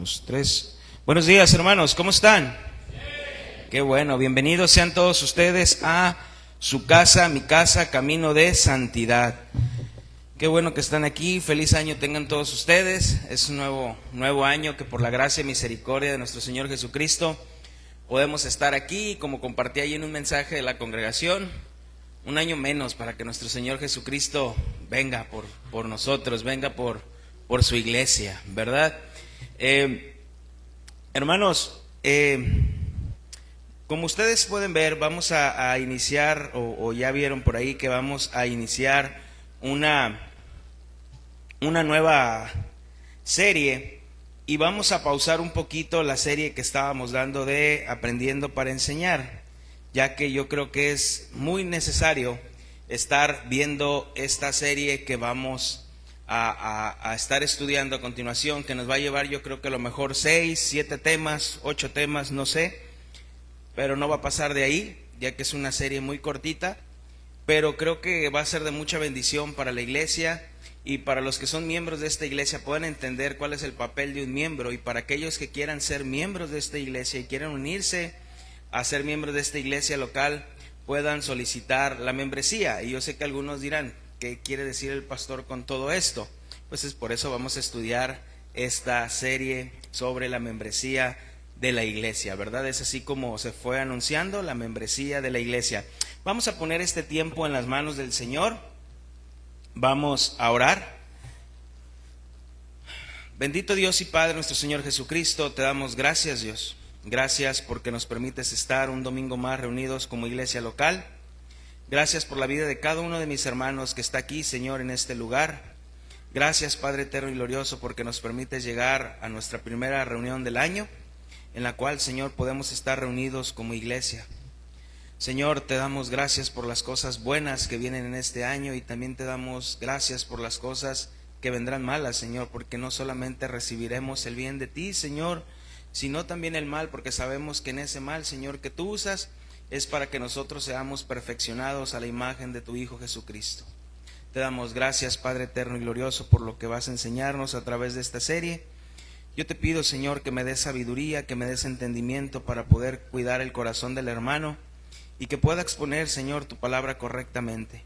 Dos, tres. Buenos días, hermanos, ¿cómo están? Qué bueno, bienvenidos sean todos ustedes a su casa, mi casa, Camino de Santidad. Qué bueno que están aquí, feliz año tengan todos ustedes. Es un nuevo año que por la gracia y misericordia de nuestro Señor Jesucristo podemos estar aquí, como compartí ahí en un mensaje de la congregación, un año menos para que nuestro Señor Jesucristo venga por nosotros, venga por su iglesia, ¿verdad? Hermanos, como ustedes pueden ver, vamos a iniciar, o ya vieron por ahí que vamos a iniciar una nueva serie, y vamos a pausar un poquito la serie que estábamos dando de Aprendiendo para Enseñar, ya que yo creo que es muy necesario estar viendo esta serie que vamos a estar estudiando a continuación, que nos va a llevar, yo creo que a lo mejor 6, 7 temas, 8 temas, no sé, pero no va a pasar de ahí, ya que es una serie muy cortita, pero creo que va a ser de mucha bendición para la iglesia y para los que son miembros de esta iglesia puedan entender cuál es el papel de un miembro, y para aquellos que quieran ser miembros de esta iglesia y quieran unirse a ser miembros de esta iglesia local, puedan solicitar la membresía. Y yo sé que algunos dirán, ¿qué quiere decir el pastor con todo esto? Pues es por eso vamos a estudiar esta serie sobre la membresía de la iglesia, ¿verdad? Es así como se fue anunciando, la membresía de la iglesia. Vamos a poner este tiempo en las manos del Señor. Vamos a orar. Bendito Dios y Padre nuestro Señor Jesucristo, te damos gracias, Dios. Gracias porque nos permites estar un domingo más reunidos como iglesia local. Gracias por la vida de cada uno de mis hermanos que está aquí, Señor, en este lugar. Gracias, Padre eterno y glorioso, porque nos permites llegar a nuestra primera reunión del año, en la cual, Señor, podemos estar reunidos como iglesia. Señor, te damos gracias por las cosas buenas que vienen en este año, y también te damos gracias por las cosas que vendrán malas, Señor, porque no solamente recibiremos el bien de ti, Señor, sino también el mal, porque sabemos que en ese mal, Señor, que tú usas, es para que nosotros seamos perfeccionados a la imagen de tu Hijo Jesucristo. Te damos gracias, Padre eterno y glorioso, por lo que vas a enseñarnos a través de esta serie. Yo te pido, Señor, que me des sabiduría, que me des entendimiento para poder cuidar el corazón del hermano, y que pueda exponer, Señor, tu palabra correctamente,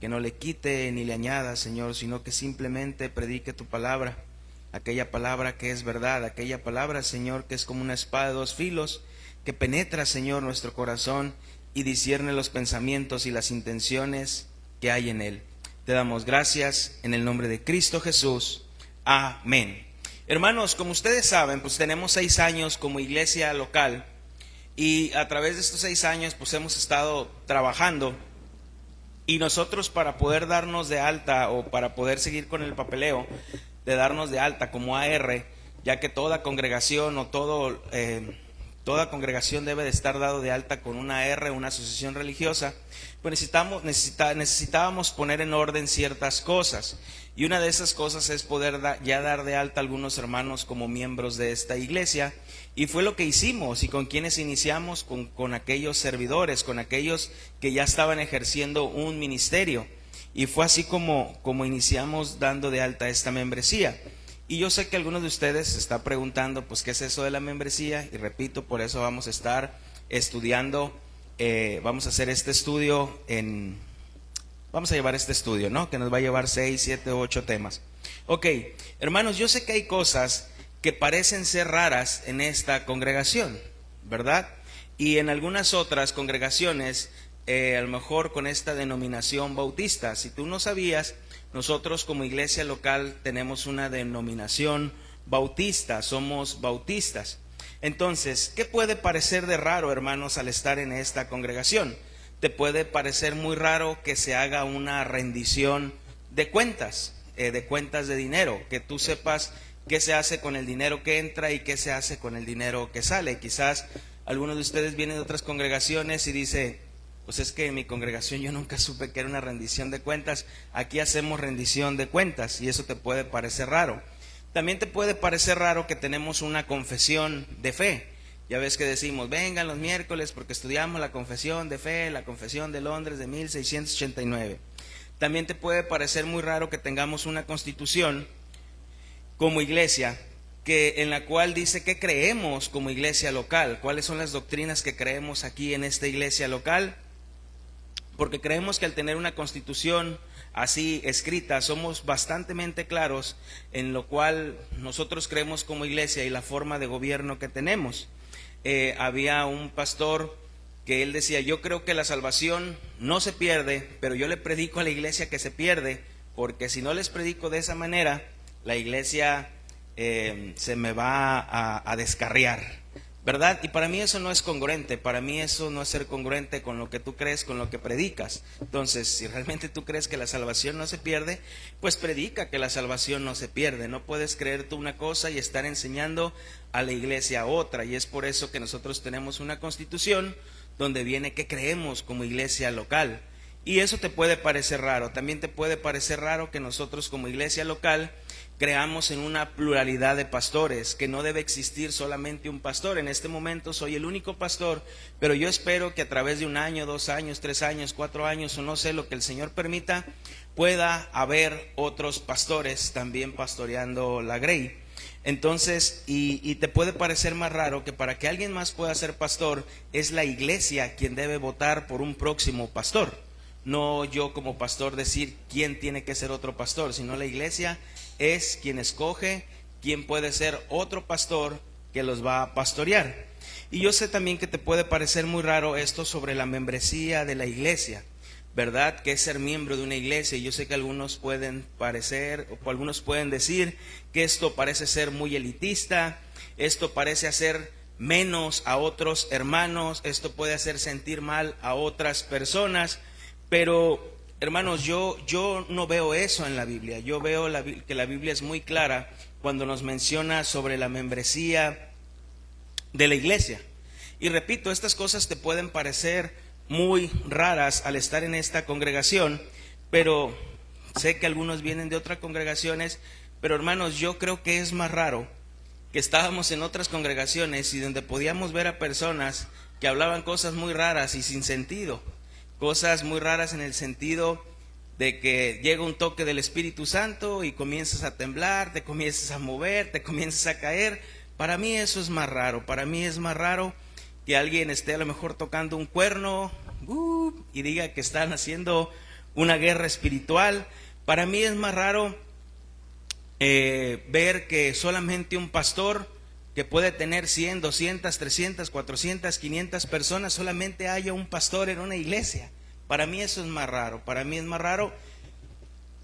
que no le quite ni le añada, Señor, sino que simplemente predique tu palabra, aquella palabra que es verdad, aquella palabra, Señor, que es como una espada de dos filos, que penetra, Señor, nuestro corazón y discierne los pensamientos y las intenciones que hay en él. Te damos gracias en el nombre de Cristo Jesús. Amén. Hermanos, como ustedes saben, pues tenemos 6 años como iglesia local, y a través de estos 6 años pues hemos estado trabajando, y nosotros, para poder darnos de alta, o para poder seguir con el papeleo de darnos de alta como AR, ya que toda congregación o toda congregación debe de estar dado de alta con una AR, una asociación religiosa, pues necesitábamos poner en orden ciertas cosas, y una de esas cosas es poder ya dar de alta a algunos hermanos como miembros de esta iglesia. Y fue lo que hicimos. ¿Y con quienes iniciamos? Con aquellos servidores, con aquellos que ya estaban ejerciendo un ministerio. Y fue así como iniciamos dando de alta esta membresía. Y yo sé que algunos de ustedes se están preguntando, pues, ¿qué es eso de la membresía? Y repito, por eso vamos a estar estudiando, vamos a hacer este estudio vamos a llevar este estudio, ¿no? Que nos va a llevar 6, 7, 8 temas. Ok, hermanos, yo sé que hay cosas que parecen ser raras en esta congregación, ¿verdad? Y en algunas otras congregaciones, a lo mejor con esta denominación bautista. Si tú no sabías, nosotros como iglesia local tenemos una denominación bautista, somos bautistas. Entonces, ¿qué puede parecer de raro, hermanos, al estar en esta congregación? Te puede parecer muy raro que se haga una rendición de cuentas de dinero, que tú sepas qué se hace con el dinero que entra y qué se hace con el dinero que sale. Quizás algunos de ustedes vienen de otras congregaciones y dice, pues es que en mi congregación yo nunca supe que era una rendición de cuentas. Aquí hacemos rendición de cuentas, y eso te puede parecer raro. También te puede parecer raro que tenemos una confesión de fe. Ya ves que decimos, vengan los miércoles porque estudiamos la confesión de fe, la confesión de Londres de 1689. También te puede parecer muy raro que tengamos una constitución como iglesia en la cual dice qué creemos como iglesia local, cuáles son las doctrinas que creemos aquí en esta iglesia local, porque creemos que al tener una constitución así escrita, somos bastante claros en lo cual nosotros creemos como iglesia y la forma de gobierno que tenemos. Había un pastor que él decía, yo creo que la salvación no se pierde, pero yo le predico a la iglesia que se pierde, porque si no les predico de esa manera, la iglesia se me va a descarriar, ¿verdad? Y para mí eso no es congruente, para mí eso no es ser congruente con lo que tú crees, con lo que predicas. Entonces, si realmente tú crees que la salvación no se pierde, pues predica que la salvación no se pierde. No puedes creer tú una cosa y estar enseñando a la iglesia otra, y es por eso que nosotros tenemos una constitución donde viene qué creemos como iglesia local. Y eso te puede parecer raro, también te puede parecer raro que nosotros como iglesia local creamos en una pluralidad de pastores, que no debe existir solamente un pastor. En este momento soy el único pastor, pero yo espero que a través de 1 año, 2 años, 3 años, 4 años, o no sé, lo que el Señor permita, pueda haber otros pastores también pastoreando la Grey. Entonces, y te puede parecer más raro que para que alguien más pueda ser pastor, es la iglesia quien debe votar por un próximo pastor. No yo como pastor decir quién tiene que ser otro pastor, sino la iglesia es quien escoge quién puede ser otro pastor que los va a pastorear. Y yo sé también que te puede parecer muy raro esto sobre la membresía de la iglesia, ¿verdad? Que es ser miembro de una iglesia. Y yo sé que algunos pueden parecer, o algunos pueden decir que esto parece ser muy elitista, esto parece hacer menos a otros hermanos, esto puede hacer sentir mal a otras personas. Pero, hermanos, yo no veo eso en la Biblia. Yo veo que la Biblia es muy clara cuando nos menciona sobre la membresía de la iglesia. Y repito, estas cosas te pueden parecer muy raras al estar en esta congregación, pero sé que algunos vienen de otras congregaciones, pero hermanos, yo creo que es más raro que estábamos en otras congregaciones y donde podíamos ver a personas que hablaban cosas muy raras y sin sentido. Cosas muy raras en el sentido de que llega un toque del Espíritu Santo y comienzas a temblar, te comienzas a mover, te comienzas a caer. Para mí eso es más raro. Para mí es más raro que alguien esté a lo mejor tocando un cuerno y diga que están haciendo una guerra espiritual. Para mí es más raro ver que solamente un pastor que puede tener 100, 200, 300, 400, 500 personas, solamente haya un pastor en una iglesia. Para mí eso es más raro. Para mí es más raro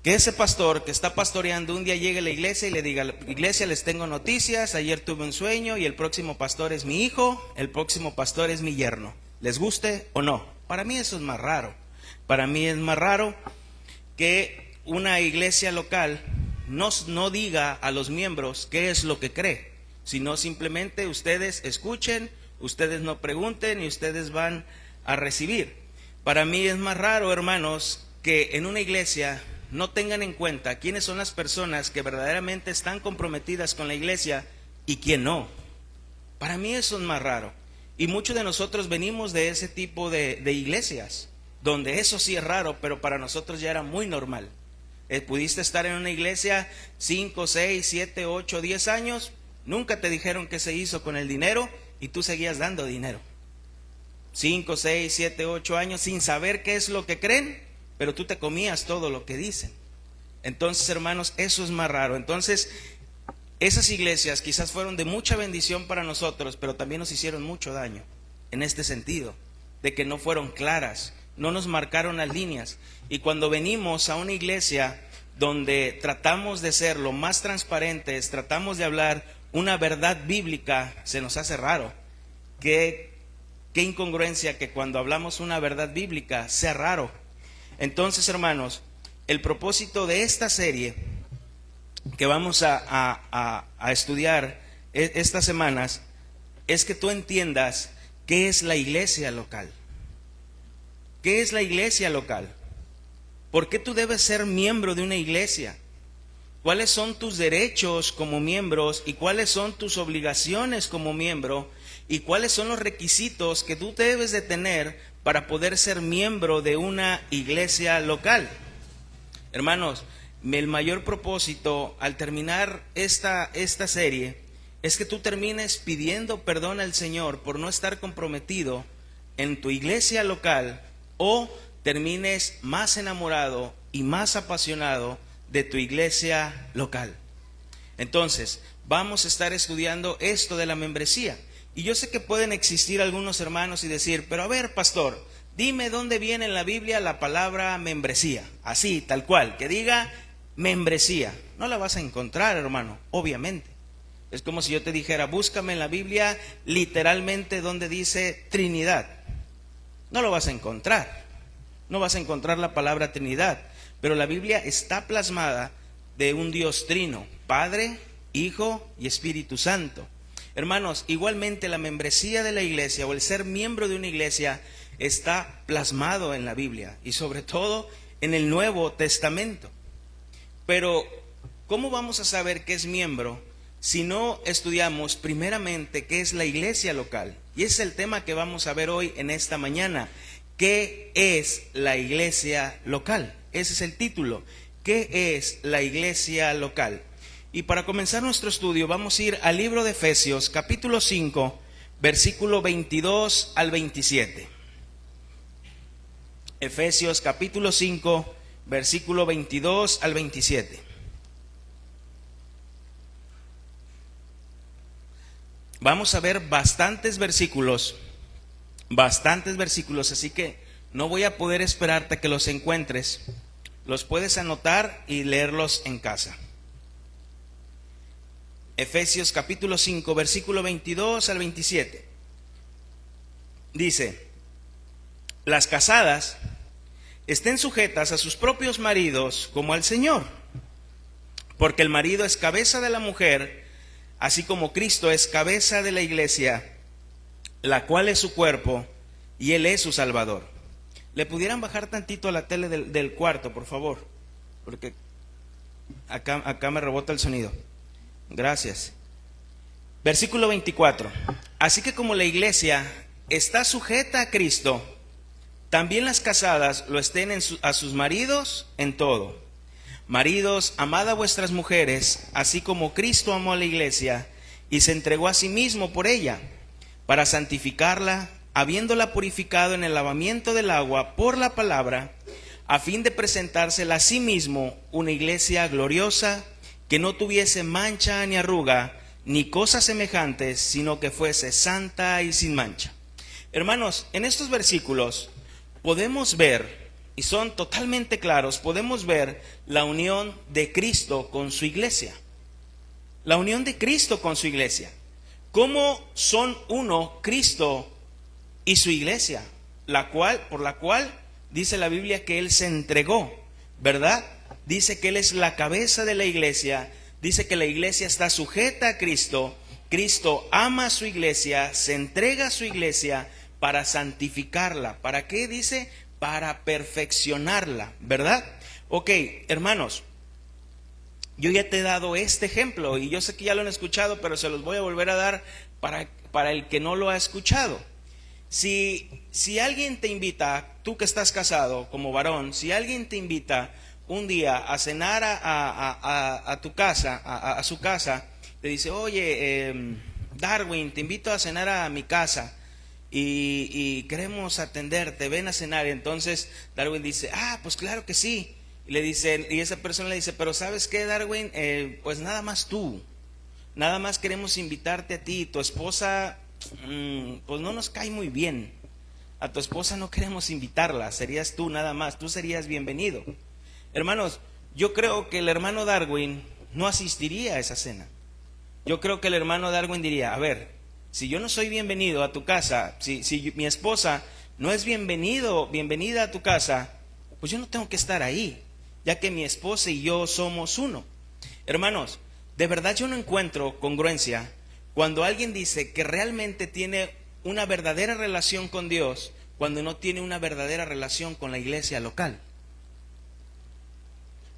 que ese pastor que está pastoreando un día llegue a la iglesia y le diga, iglesia, les tengo noticias, ayer tuve un sueño y el próximo pastor es mi hijo, el próximo pastor es mi yerno, les guste o no. Para mí eso es más raro. Para mí es más raro que una iglesia local no diga a los miembros qué es lo que cree, sino simplemente ustedes escuchen, ustedes no pregunten y ustedes van a recibir. Para mí es más raro, hermanos, que en una iglesia no tengan en cuenta quiénes son las personas que verdaderamente están comprometidas con la iglesia y quién no. Para mí eso es más raro. Y muchos de nosotros venimos de ese tipo de iglesias, donde eso sí es raro, pero para nosotros ya era muy normal. Pudiste estar en una iglesia 5, 6, 7, 8, 10 años, nunca te dijeron qué se hizo con el dinero y tú seguías dando dinero. 5, 6, 7, 8 años sin saber qué es lo que creen, pero tú te comías todo lo que dicen. Entonces, hermanos, eso es más raro. Entonces, esas iglesias quizás fueron de mucha bendición para nosotros, pero también nos hicieron mucho daño en este sentido, de que no fueron claras, no nos marcaron las líneas. Y cuando venimos a una iglesia donde tratamos de ser lo más transparentes, tratamos de hablar una verdad bíblica, se nos hace raro. Qué incongruencia que cuando hablamos una verdad bíblica sea raro. Entonces, hermanos, el propósito de esta serie que vamos a estudiar estas semanas es que tú entiendas qué es la iglesia local. ¿Qué es la iglesia local? ¿Por qué tú debes ser miembro de una iglesia? ¿Cuáles son tus derechos como miembros y cuáles son tus obligaciones como miembro? ¿Y cuáles son los requisitos que tú debes de tener para poder ser miembro de una iglesia local? Hermanos, el mayor propósito al terminar esta serie es que tú termines pidiendo perdón al Señor por no estar comprometido en tu iglesia local, o termines más enamorado y más apasionado de tu iglesia local. Entonces, vamos a estar estudiando esto de la membresía. Y yo sé que pueden existir algunos hermanos y decir, pero a ver, pastor, dime dónde viene en la Biblia la palabra membresía. Así, tal cual, que diga membresía. No la vas a encontrar, hermano, obviamente. Es como si yo te dijera, búscame en la Biblia literalmente donde dice Trinidad. No lo vas a encontrar. No vas a encontrar la palabra Trinidad. Pero la Biblia está plasmada de un Dios trino, Padre, Hijo y Espíritu Santo. Hermanos, igualmente la membresía de la iglesia o el ser miembro de una iglesia está plasmado en la Biblia y sobre todo en el Nuevo Testamento. Pero, ¿cómo vamos a saber qué es miembro si no estudiamos primeramente qué es la iglesia local? Y ese es el tema que vamos a ver hoy en esta mañana. ¿Qué es la iglesia local? Ese es el título. ¿Qué es la iglesia local? Y para comenzar nuestro estudio vamos a ir al libro de Efesios, capítulo 5, versículo 22 al 27. Efesios, capítulo 5, versículo 22 al 27. Vamos a ver bastantes versículos, así que no voy a poder esperarte a que los encuentres. Los puedes anotar y leerlos en casa. Efesios capítulo 5, versículo 22 al 27. Dice, las casadas estén sujetas a sus propios maridos como al Señor, porque el marido es cabeza de la mujer, así como Cristo es cabeza de la iglesia, la cual es su cuerpo, y Él es su Salvador. ¿Le pudieran bajar tantito a la tele del cuarto, por favor? Porque acá me rebota el sonido. Gracias. Versículo 24. Así que como la iglesia está sujeta a Cristo, también las casadas lo estén a sus maridos en todo. Maridos, amad a vuestras mujeres, así como Cristo amó a la iglesia y se entregó a sí mismo por ella, para santificarla, habiéndola purificado en el lavamiento del agua por la palabra, a fin de presentársela a sí mismo una iglesia gloriosa, que no tuviese mancha ni arruga, ni cosas semejantes, sino que fuese santa y sin mancha. Hermanos, en estos versículos podemos ver, y son totalmente claros, podemos ver la unión de Cristo con su iglesia. La unión de Cristo con su iglesia. ¿Cómo son uno Cristo y su iglesia? Por la cual dice la Biblia que Él se entregó, ¿verdad? Dice que Él es la cabeza de la iglesia, dice que la iglesia está sujeta a Cristo, Cristo ama a su iglesia, se entrega a su iglesia para santificarla. ¿Para qué? Dice, para perfeccionarla, ¿verdad? Ok, hermanos, yo ya te he dado este ejemplo y yo sé que ya lo han escuchado, pero se los voy a volver a dar para el que no lo ha escuchado. Si alguien te invita, tú que estás casado como varón, si alguien te invita un día a cenar a tu casa, a su casa, te dice, oye, Darwin, te invito a cenar a mi casa y queremos atenderte, ven a cenar. Y entonces Darwin dice, pues claro que sí. Y esa persona le dice, pero ¿sabes qué, Darwin? Pues nada más tú, nada más queremos invitarte a ti, tu esposa, pues no nos cae muy bien. A tu esposa no queremos invitarla, serías tú nada más, tú serías bienvenido. Hermanos, yo creo que el hermano Darwin no asistiría a esa cena. Yo creo que el hermano Darwin diría, a ver, si yo no soy bienvenido a tu casa, si mi esposa no es bienvenida a tu casa, pues yo no tengo que estar ahí, ya que mi esposa y yo somos uno. Hermanos, de verdad yo no encuentro congruencia cuando alguien dice que realmente tiene una verdadera relación con Dios, cuando no tiene una verdadera relación con la iglesia local.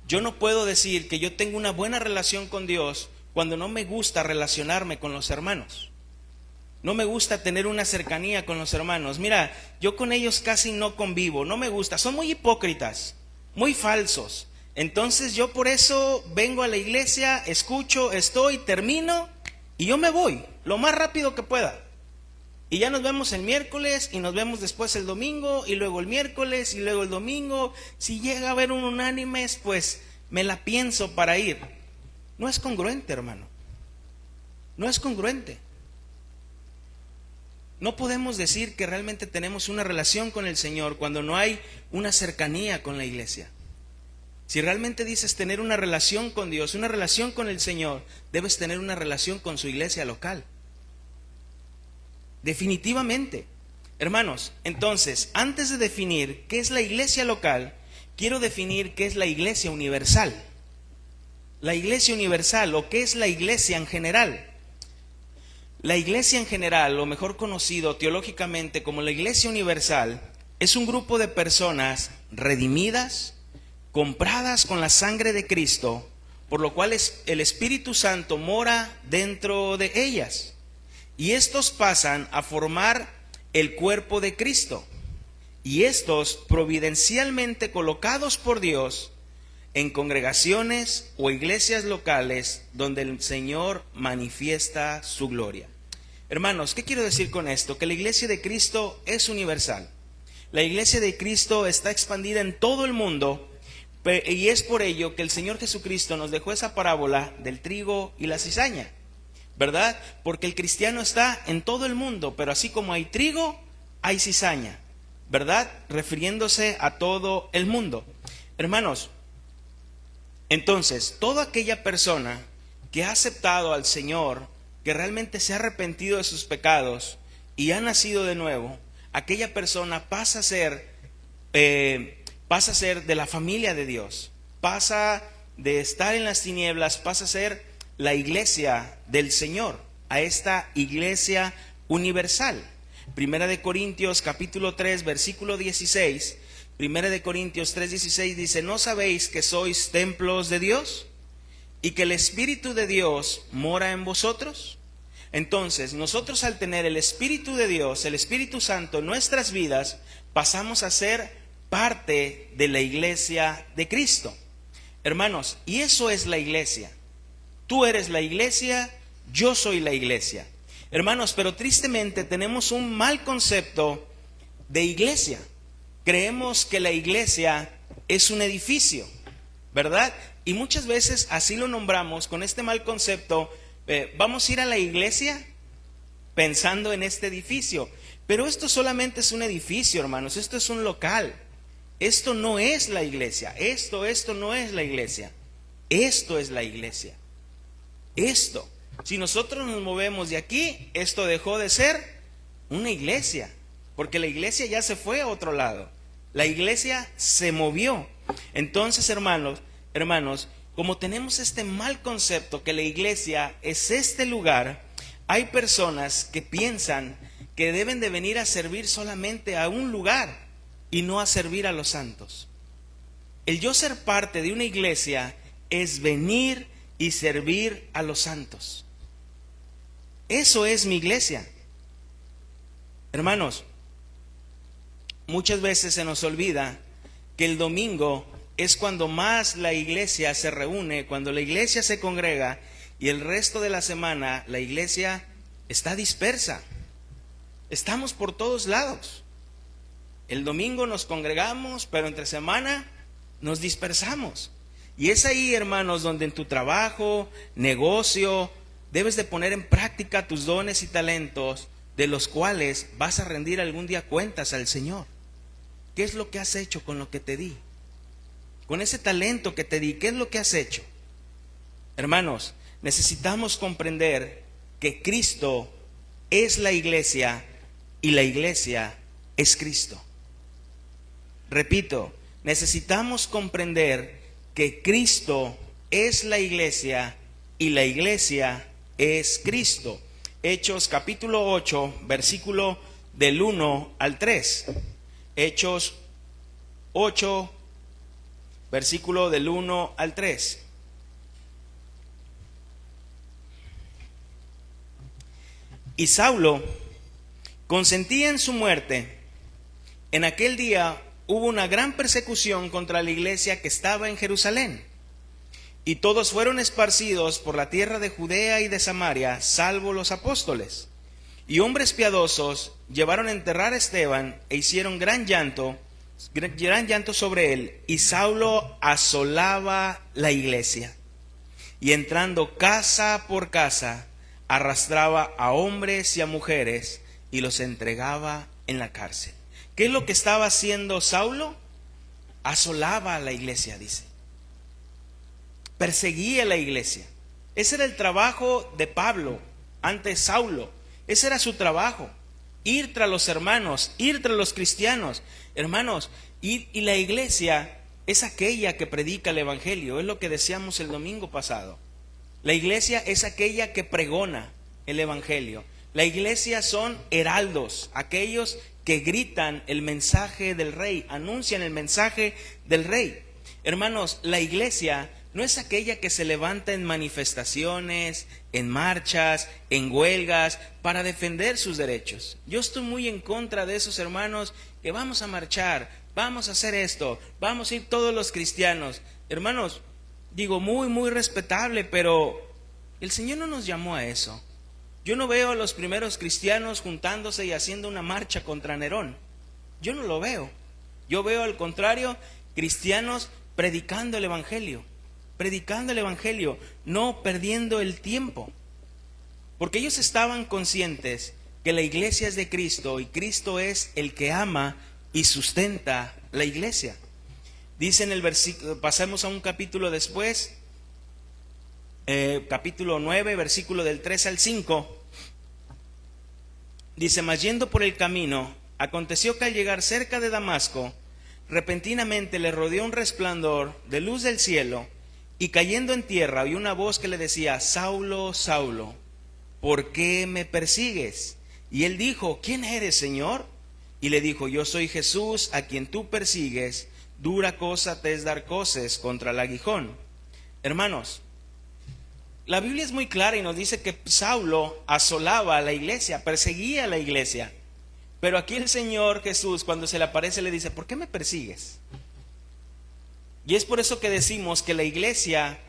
Yo no puedo decir que yo tengo una buena relación con Dios cuando no me gusta relacionarme con los hermanos. No me gusta tener una cercanía con los hermanos. Mira, yo con ellos casi no convivo, no me gusta. Son muy hipócritas, muy falsos. Entonces yo por eso vengo a la iglesia, escucho, estoy, termino y yo me voy lo más rápido que pueda. Y ya nos vemos el miércoles y nos vemos después el domingo y luego el miércoles y luego el domingo. Si llega a haber un unánimes, pues me la pienso para ir. No es congruente, hermano. No es congruente. No podemos decir que realmente tenemos una relación con el Señor cuando no hay una cercanía con la iglesia. Si realmente dices tener una relación con Dios, una relación con el Señor, debes tener una relación con su iglesia local. Definitivamente. Hermanos, entonces, antes de definir qué es la iglesia local, quiero definir qué es la iglesia universal. La iglesia universal, o qué es la iglesia en general. La iglesia en general, o mejor conocido teológicamente como la iglesia universal, es un grupo de personas redimidas, compradas con la sangre de Cristo, por lo cual el Espíritu Santo mora dentro de ellas. Y estos pasan a formar el cuerpo de Cristo. Y estos providencialmente colocados por Dios en congregaciones o iglesias locales donde el Señor manifiesta su gloria. Hermanos, ¿qué quiero decir con esto? Que la iglesia de Cristo es universal. La iglesia de Cristo está expandida en todo el mundo, y es por ello que el Señor Jesucristo nos dejó esa parábola del trigo y la cizaña, ¿verdad? Porque el cristiano está en todo el mundo, pero así como hay trigo, hay cizaña, ¿verdad? Refiriéndose a todo el mundo. Hermanos, entonces, toda aquella persona que ha aceptado al Señor, que realmente se ha arrepentido de sus pecados y ha nacido de nuevo, aquella persona pasa a ser de la familia de Dios, pasa de estar en las tinieblas, pasa a ser la iglesia del Señor, a esta iglesia universal. Primera de Corintios capítulo 3 versículo 16, Primera de Corintios 3:16 dice: ¿no sabéis que sois templos de Dios y que el Espíritu de Dios mora en vosotros? Entonces, nosotros al tener el Espíritu de Dios, el Espíritu Santo en nuestras vidas, pasamos a ser parte de la iglesia de Cristo. Hermanos, y eso es la iglesia. Tú eres la iglesia, yo soy la iglesia. Hermanos, pero tristemente tenemos un mal concepto de iglesia. Creemos que la iglesia es un edificio, ¿verdad? Y muchas veces así lo nombramos con este mal concepto. Vamos a ir a la iglesia pensando en este edificio. Pero esto solamente es un edificio, hermanos. Esto es un local. Esto no es la iglesia. Esto no es la iglesia. Esto es la iglesia. Esto. Si nosotros nos movemos de aquí, esto dejó de ser una iglesia. Porque la iglesia ya se fue a otro lado. La iglesia se movió. Entonces, hermanos, como tenemos este mal concepto que la iglesia es este lugar, hay personas que piensan que deben de venir a servir solamente a un lugar y no a servir a los santos. El yo ser parte de una iglesia es venir y servir a los santos. Eso es mi iglesia. Hermanos, muchas veces se nos olvida que el domingo es cuando más la iglesia se reúne, cuando la iglesia se congrega, y el resto de la semana la iglesia está dispersa. Estamos por todos lados. El domingo nos congregamos, pero entre semana nos dispersamos. Y es ahí, hermanos, donde en tu trabajo, negocio, debes de poner en práctica tus dones y talentos, de los cuales vas a rendir algún día cuentas al Señor. ¿Qué es lo que has hecho con lo que te di? Con ese talento que te di, ¿qué es lo que has hecho? Hermanos, necesitamos comprender que Cristo es la iglesia y la iglesia es Cristo. Repito, necesitamos comprender que Cristo es la iglesia y la iglesia es Cristo. Hechos capítulo 8, versículo del 1 al 3. Hechos 8, versículo del 1 al 3. Y Saulo consentía en su muerte. En aquel día hubo una gran persecución contra la iglesia que estaba en Jerusalén. Y todos fueron esparcidos por la tierra de Judea y de Samaria, salvo los apóstoles. Y hombres piadosos llevaron a enterrar a Esteban e hicieron gran llanto sobre él. Y Saulo asolaba la iglesia. Y entrando casa por casa, arrastraba a hombres y a mujeres y los entregaba en la cárcel. ¿Qué es lo que estaba haciendo Saulo? Asolaba a la iglesia, dice. Perseguía a la iglesia. Ese era el trabajo de Pablo, antes Saulo. Ese era su trabajo. Ir tras los hermanos, ir tras los cristianos. Hermanos, y la iglesia es aquella que predica el evangelio. Es lo que decíamos el domingo pasado. La iglesia es aquella que pregona el evangelio. La iglesia son heraldos, aquellos que gritan el mensaje del rey, anuncian el mensaje del rey. Hermanos, la iglesia no es aquella que se levanta en manifestaciones, en marchas, en huelgas, para defender sus derechos. Yo estoy muy en contra de esos hermanos que vamos a marchar, vamos a hacer esto, vamos a ir todos los cristianos. Hermanos, digo, muy respetable, pero el Señor no nos llamó a eso. Yo no veo a los primeros cristianos juntándose y haciendo una marcha contra Nerón. Yo no lo veo. Yo veo al contrario, cristianos predicando el evangelio, no perdiendo el tiempo. Porque ellos estaban conscientes que la iglesia es de Cristo y Cristo es el que ama y sustenta la iglesia. Dice en el versículo, pasemos a un capítulo después, capítulo 9, versículo del 3 al 5. Dice: mas yendo por el camino, aconteció que al llegar cerca de Damasco, repentinamente le rodeó un resplandor de luz del cielo, y cayendo en tierra oyó una voz que le decía: Saulo, Saulo, ¿por qué me persigues? Y él dijo: ¿quién eres, Señor? Y le dijo: yo soy Jesús, a quien tú persigues. Dura cosa te es dar coces contra el aguijón. Hermanos, la Biblia es muy clara y nos dice que Saulo asolaba a la iglesia, perseguía a la iglesia. Pero aquí el Señor Jesús, cuando se le aparece, le dice: ¿por qué me persigues? Y es por eso que decimos que la iglesia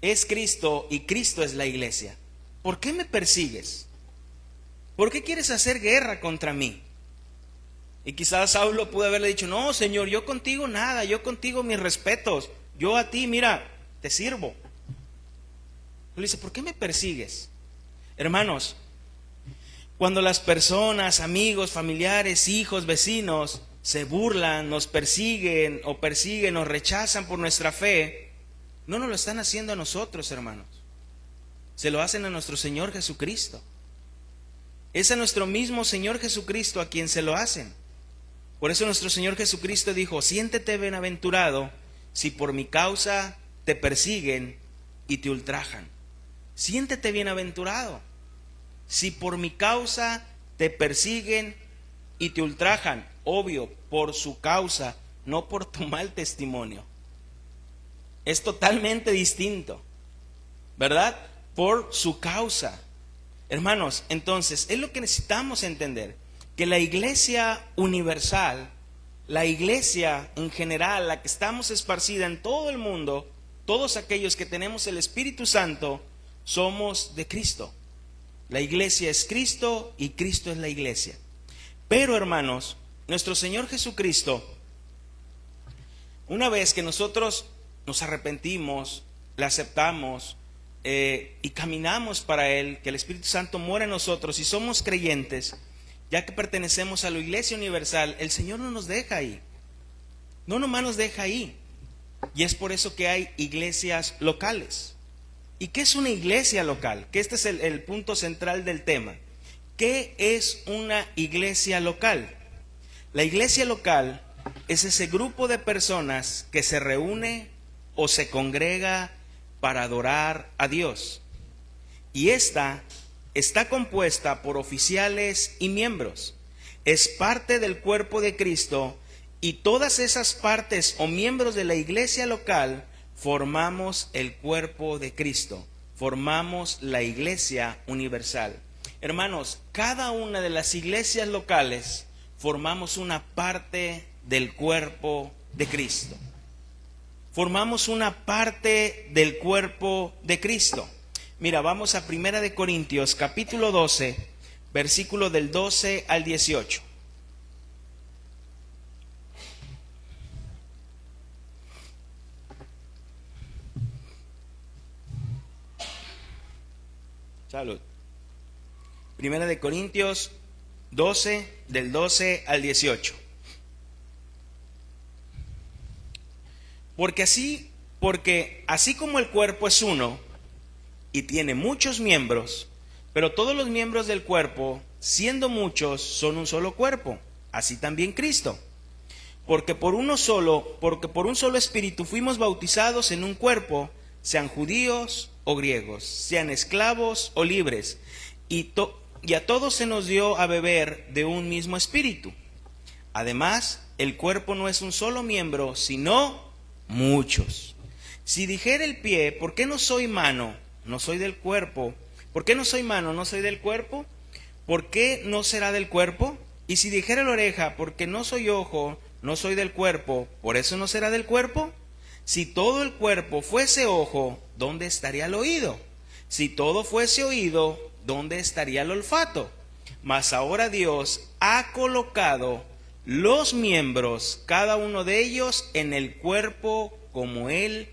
es Cristo y Cristo es la iglesia. ¿Por qué me persigues? ¿Por qué quieres hacer guerra contra mí? Y quizás Saulo pudo haberle dicho: no, Señor, yo contigo nada, yo contigo mis respetos, yo a ti, mira, te sirvo. Le dice: ¿por qué me persigues? Hermanos, cuando las personas, amigos, familiares, hijos, vecinos, se burlan, nos persiguen o rechazan por nuestra fe, no nos lo están haciendo a nosotros, hermanos. Se lo hacen a nuestro Señor Jesucristo. Es a nuestro mismo Señor Jesucristo a quien se lo hacen. Por eso nuestro Señor Jesucristo dijo: siéntete bienaventurado si por mi causa te persiguen y te ultrajan. Siéntete bienaventurado si por mi causa te persiguen y te ultrajan. Obvio, por su causa, no por tu mal testimonio. Es totalmente distinto, ¿verdad? Por su causa. Hermanos, entonces, es lo que necesitamos entender, que la iglesia universal, la iglesia en general, la que estamos esparcida en todo el mundo, todos aquellos que tenemos el Espíritu Santo, somos de Cristo. La iglesia es Cristo y Cristo es la iglesia. Pero, hermanos, nuestro Señor Jesucristo, una vez que nosotros nos arrepentimos, le aceptamos y caminamos para Él, que el Espíritu Santo mora en nosotros y somos creyentes, ya que pertenecemos a la iglesia universal, el Señor no nos deja ahí. No nomás nos deja ahí. Y es por eso que hay iglesias locales. ¿Y qué es una iglesia local? Que este es el punto central del tema. ¿Qué es una iglesia local? La iglesia local es ese grupo de personas que se reúne o se congrega para adorar a Dios. Y esta está compuesta por oficiales y miembros. Es parte del cuerpo de Cristo y todas esas partes o miembros de la iglesia local formamos el cuerpo de Cristo. Formamos la iglesia universal. Hermanos, cada una de las iglesias locales formamos una parte del cuerpo de Cristo. formamos una parte del cuerpo de Cristo. Mira, vamos a 1 Corintios capítulo 12, versículo del 12 al 18. Salud. 1 Corintios 12, del 12 al 18. Porque así como el cuerpo es uno y tiene muchos miembros, pero todos los miembros del cuerpo, siendo muchos, son un solo cuerpo, así también Cristo. Porque por un solo espíritu fuimos bautizados en un cuerpo, sean judíos o griegos, sean esclavos o libres, y a todos se nos dio a beber de un mismo espíritu. Además, el cuerpo no es un solo miembro, sino muchos. Si dijera el pie, ¿por qué no soy mano? No soy del cuerpo. ¿Por qué no soy mano? No soy del cuerpo. ¿Por qué no será del cuerpo? Y si dijera la oreja, ¿por qué no soy ojo? No soy del cuerpo. ¿Por eso no será del cuerpo? Si todo el cuerpo fuese ojo, ¿dónde estaría el oído? Si todo fuese oído, ¿dónde estaría el olfato? Mas ahora Dios ha colocado los miembros, cada uno de ellos, en el cuerpo como Él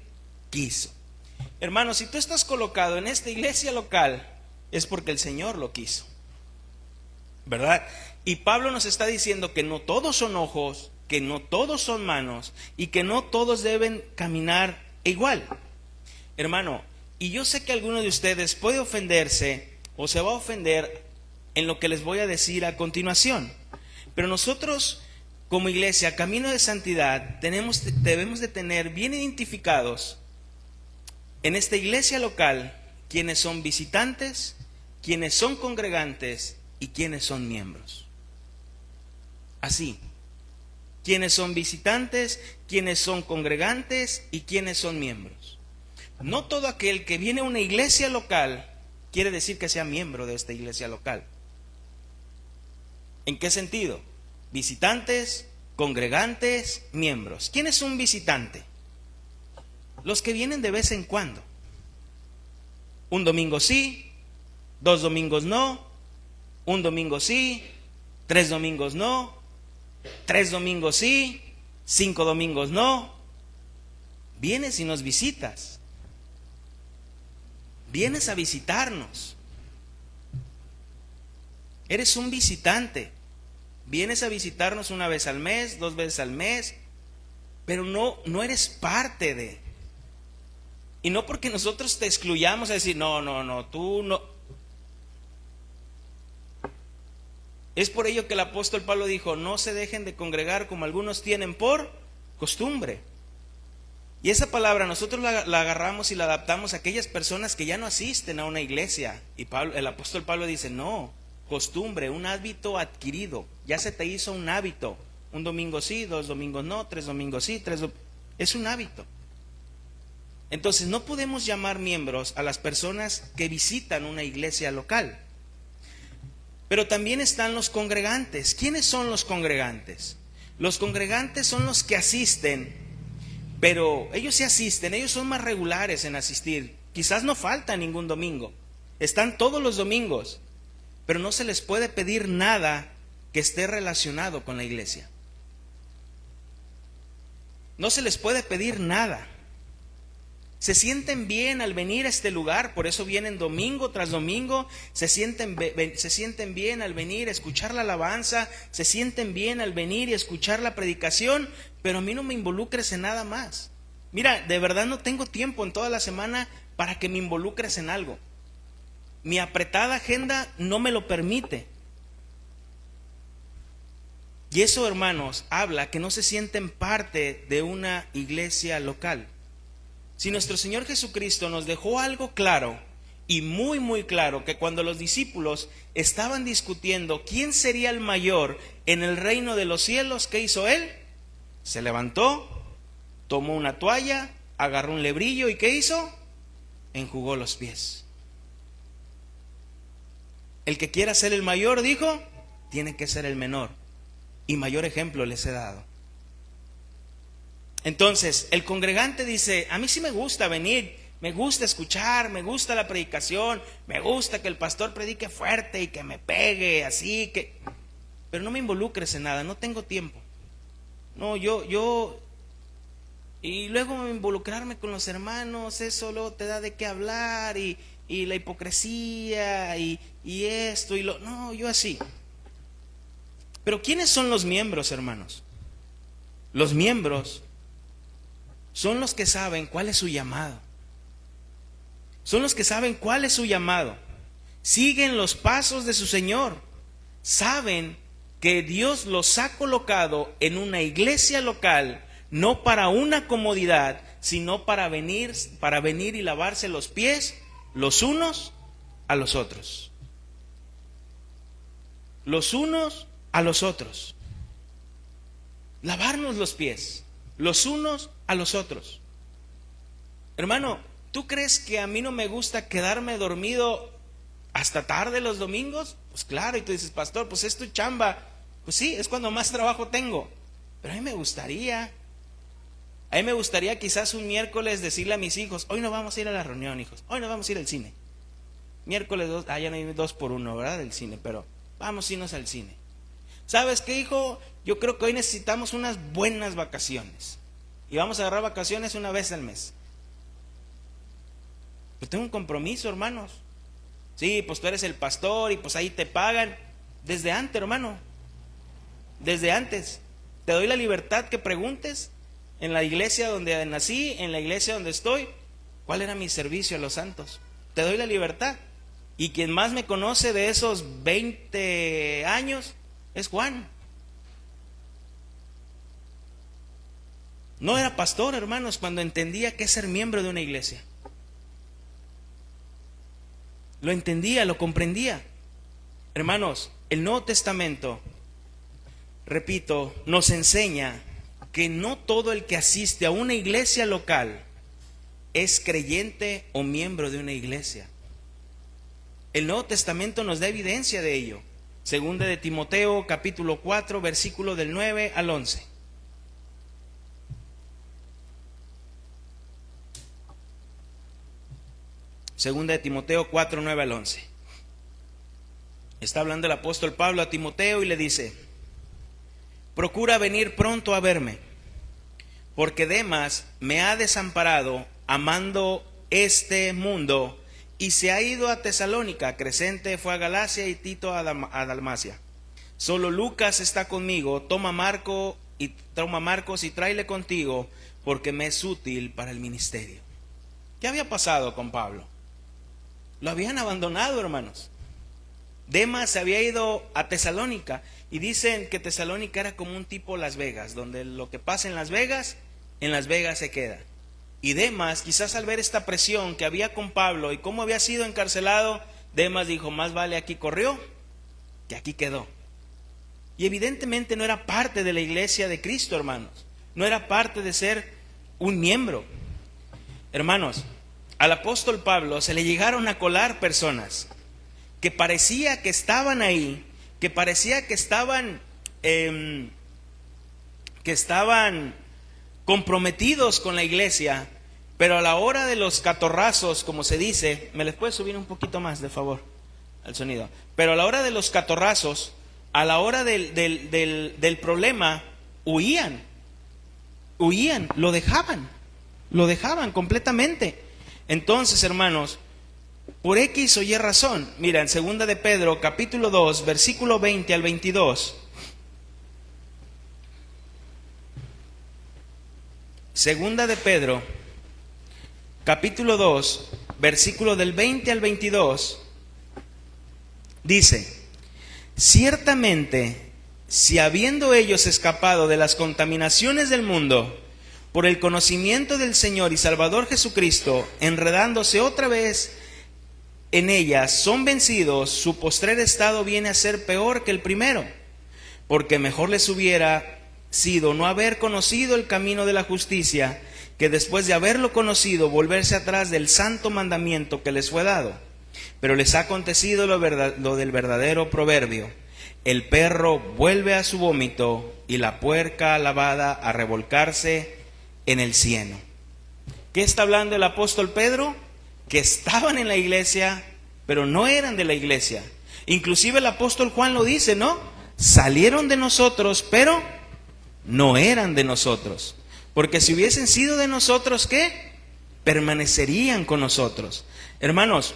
quiso. Hermanos, si tú estás colocado en esta iglesia local, es porque el Señor lo quiso, ¿verdad? Y Pablo nos está diciendo que no todos son ojos, que no todos son manos y que no todos deben caminar igual. Hermano, y yo sé que alguno de ustedes puede ofenderse o se va a ofender en lo que les voy a decir a continuación. Pero nosotros, como iglesia, Camino de Santidad, debemos de tener bien identificados en esta iglesia local quienes son visitantes, quienes son congregantes y quienes son miembros. Así, quienes son visitantes, quienes son congregantes y quienes son miembros. No todo aquel que viene a una iglesia local quiere decir que sea miembro de esta iglesia local. ¿En qué sentido? Visitantes, congregantes, miembros. ¿Quién es un visitante? Los que vienen de vez en cuando. Un domingo sí, 2 domingos no, un domingo sí, 3 domingos no, 3 domingos sí, 5 domingos no. Vienes y nos visitas. Vienes a visitarnos. Eres un visitante. Vienes a visitarnos 1 vez al mes, 2 veces al mes, pero no eres parte de. Y no porque nosotros te excluyamos a decir, no, tú no. Es por ello que el apóstol Pablo dijo, no se dejen de congregar como algunos tienen por costumbre. Y esa palabra nosotros la agarramos y la adaptamos a aquellas personas que ya no asisten a una iglesia. Y el apóstol Pablo dice, no, costumbre, un hábito adquirido. Ya se te hizo un hábito. Un domingo sí, 2 domingos no, 3 domingos sí, es un hábito. Entonces no podemos llamar miembros a las personas que visitan una iglesia local. Pero también están los congregantes. ¿Quiénes son los congregantes? Los congregantes son los que asisten, pero ellos sí asisten, ellos son más regulares en asistir. Quizás no falta ningún domingo, están todos los domingos, pero no se les puede pedir nada que esté relacionado con la iglesia. No se les puede pedir nada. Se sienten bien al venir a este lugar, por eso vienen domingo tras domingo, se sienten bien al venir a escuchar la alabanza, se sienten bien al venir y escuchar la predicación, pero a mí no me involucres en nada más. Mira, de verdad no tengo tiempo en toda la semana para que me involucres en algo. Mi apretada agenda no me lo permite. Y eso, hermanos, habla que no se sienten parte de una iglesia local. Si nuestro Señor Jesucristo nos dejó algo claro y muy muy claro, que cuando los discípulos estaban discutiendo quién sería el mayor en el reino de los cielos, ¿qué hizo Él? Se levantó, tomó una toalla, agarró un lebrillo y ¿qué hizo? Enjugó los pies. El que quiera ser el mayor, dijo, tiene que ser el menor. Y mayor ejemplo les he dado. Entonces, el congregante dice, a mí sí me gusta venir, me gusta escuchar, me gusta la predicación, me gusta que el pastor predique fuerte y que me pegue así, pero no me involucres en nada, no tengo tiempo. No, y luego involucrarme con los hermanos, eso luego te da de qué hablar y la hipocresía y esto y lo... No, yo así. Pero ¿quiénes son los miembros, hermanos? Los miembros son los que saben cuál es su llamado. Son los que saben cuál es su llamado. Siguen los pasos de su Señor. Saben que Dios los ha colocado en una iglesia local, no para una comodidad, sino para venir y lavarse los pies los unos a los otros. Los unos a los otros. Lavarnos los pies los unos a los otros. Hermano, ¿tú crees que a mí no me gusta quedarme dormido hasta tarde los domingos? Pues claro, y tú dices, pastor, pues es tu chamba. Pues sí, es cuando más trabajo tengo. Pero a mí me gustaría quizás un miércoles decirle a mis hijos, hoy no vamos a ir a la reunión, hijos, hoy no vamos a ir al cine. Miércoles 2, ya no hay 2 por 1, ¿verdad? Del cine, pero vamos a irnos al cine. ¿Sabes qué, hijo? Yo creo que hoy necesitamos unas buenas vacaciones. Y vamos a agarrar vacaciones una vez al mes. Pues tengo un compromiso, hermanos. Sí, pues tú eres el pastor y pues ahí te pagan. Desde antes, hermano. Desde antes. Te doy la libertad que preguntes en la iglesia donde nací, en la iglesia donde estoy, ¿cuál era mi servicio a los santos? Te doy la libertad. Y quien más me conoce de esos 20 años es Juan. No era pastor, hermanos, cuando entendía que es ser miembro de una iglesia. Lo entendía, lo comprendía. Hermanos, el Nuevo Testamento, repito, nos enseña que no todo el que asiste a una iglesia local es creyente o miembro de una iglesia. El Nuevo Testamento nos da evidencia de ello. Segunda de Timoteo, capítulo 4, versículo del 9 al 11. Segunda de Timoteo 4, 9 al 11. Está hablando el apóstol Pablo a Timoteo y le dice: procura venir pronto a verme, porque Demas me ha desamparado amando este mundo y se ha ido a Tesalónica. Crescente fue a Galacia y Tito a Dalmacia. Solo Lucas está conmigo. Toma Marcos y tráele contigo, porque me es útil para el ministerio. ¿Qué había pasado con Pablo? Lo habían abandonado, hermanos. Demas se había ido a Tesalónica y dicen que Tesalónica era como un tipo Las Vegas, donde lo que pasa en Las Vegas se queda. Y Demas, quizás al ver esta presión que había con Pablo y cómo había sido encarcelado, Demas dijo: más vale aquí corrió que aquí quedó. Y evidentemente no era parte de la iglesia de Cristo, hermanos. No era parte de ser un miembro. Hermanos, al apóstol Pablo se le llegaron a colar personas que parecía que estaban ahí, que parecía que estaban comprometidos con la iglesia, pero a la hora de los catorrazos, como se dice, ¿me les puedes subir un poquito más, de favor, al sonido? Pero a la hora de los catorrazos, a la hora del problema, huían, lo dejaban completamente. Entonces, hermanos, por X o Y razón, mira, en segunda de Pedro, capítulo 2, versículo 20 al 22. Segunda de Pedro, capítulo 2, versículo del 20 al 22, dice: ciertamente, si habiendo ellos escapado de las contaminaciones del mundo, por el conocimiento del Señor y Salvador Jesucristo, enredándose otra vez en ellas, son vencidos, su postrer estado viene a ser peor que el primero, porque mejor les hubiera sido no haber conocido el camino de la justicia, que después de haberlo conocido, volverse atrás del santo mandamiento que les fue dado. Pero les ha acontecido lo del verdadero proverbio: el perro vuelve a su vómito y la puerca lavada a revolcarse en el cieno. ¿Qué está hablando el apóstol Pedro? Que estaban en la iglesia, pero no eran de la iglesia. Inclusive el apóstol Juan lo dice, ¿no? Salieron de nosotros, pero no eran de nosotros. Porque si hubiesen sido de nosotros, ¿qué? Permanecerían con nosotros. Hermanos,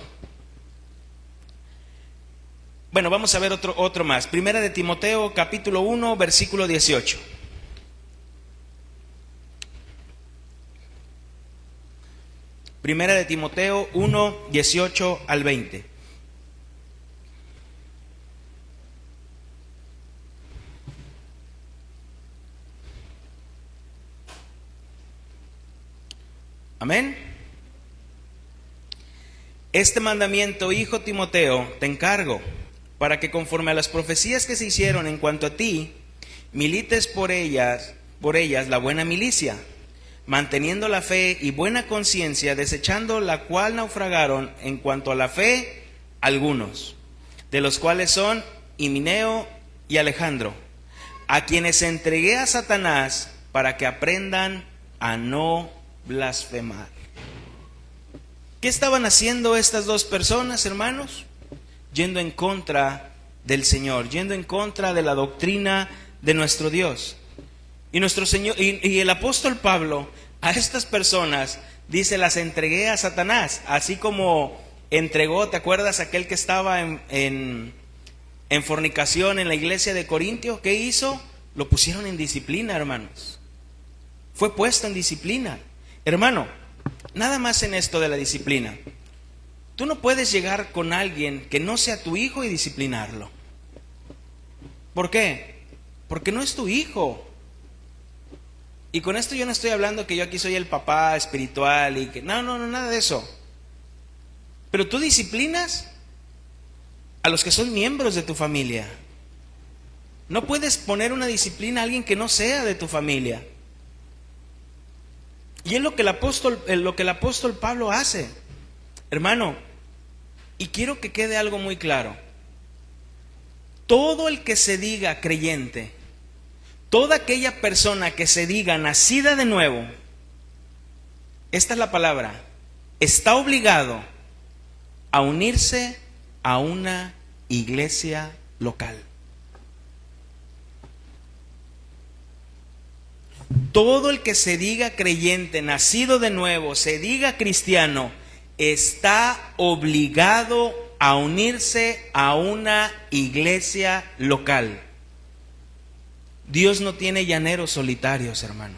bueno, vamos a ver otro más. Primera de Timoteo, capítulo 1, versículo 18. Primera de Timoteo 1, 18 al 20. Amén. Este mandamiento, hijo Timoteo, te encargo, para que conforme a las profecías que se hicieron en cuanto a ti, milites por ellas la buena milicia, manteniendo la fe y buena conciencia, desechando la cual naufragaron en cuanto a la fe algunos, de los cuales son Himeneo y Alejandro, a quienes entregué a Satanás para que aprendan a no blasfemar. ¿Qué estaban haciendo estas dos personas, hermanos? Yendo en contra del Señor, yendo en contra de la doctrina de nuestro Dios. Y nuestro Señor, y el apóstol Pablo a estas personas dice: las entregué a Satanás, así como entregó, ¿te acuerdas aquel que estaba en fornicación en la iglesia de Corintio? ¿Qué hizo? Lo pusieron en disciplina, hermanos. Fue puesto en disciplina. Hermano, nada más en esto de la disciplina. Tú no puedes llegar con alguien que no sea tu hijo y disciplinarlo. ¿Por qué? Porque no es tu hijo. Y con esto yo no estoy hablando que yo aquí soy el papá espiritual y que no, nada de eso. Pero tú disciplinas a los que son miembros de tu familia. No puedes poner una disciplina a alguien que no sea de tu familia. Y es lo que el apóstol Pablo hace. Hermano, y quiero que quede algo muy claro. Todo el que se diga creyente, toda aquella persona que se diga nacida de nuevo, esta es la palabra, está obligado a unirse a una iglesia local. Todo el que se diga creyente, nacido de nuevo, se diga cristiano, está obligado a unirse a una iglesia local. Dios no tiene llaneros solitarios, hermano.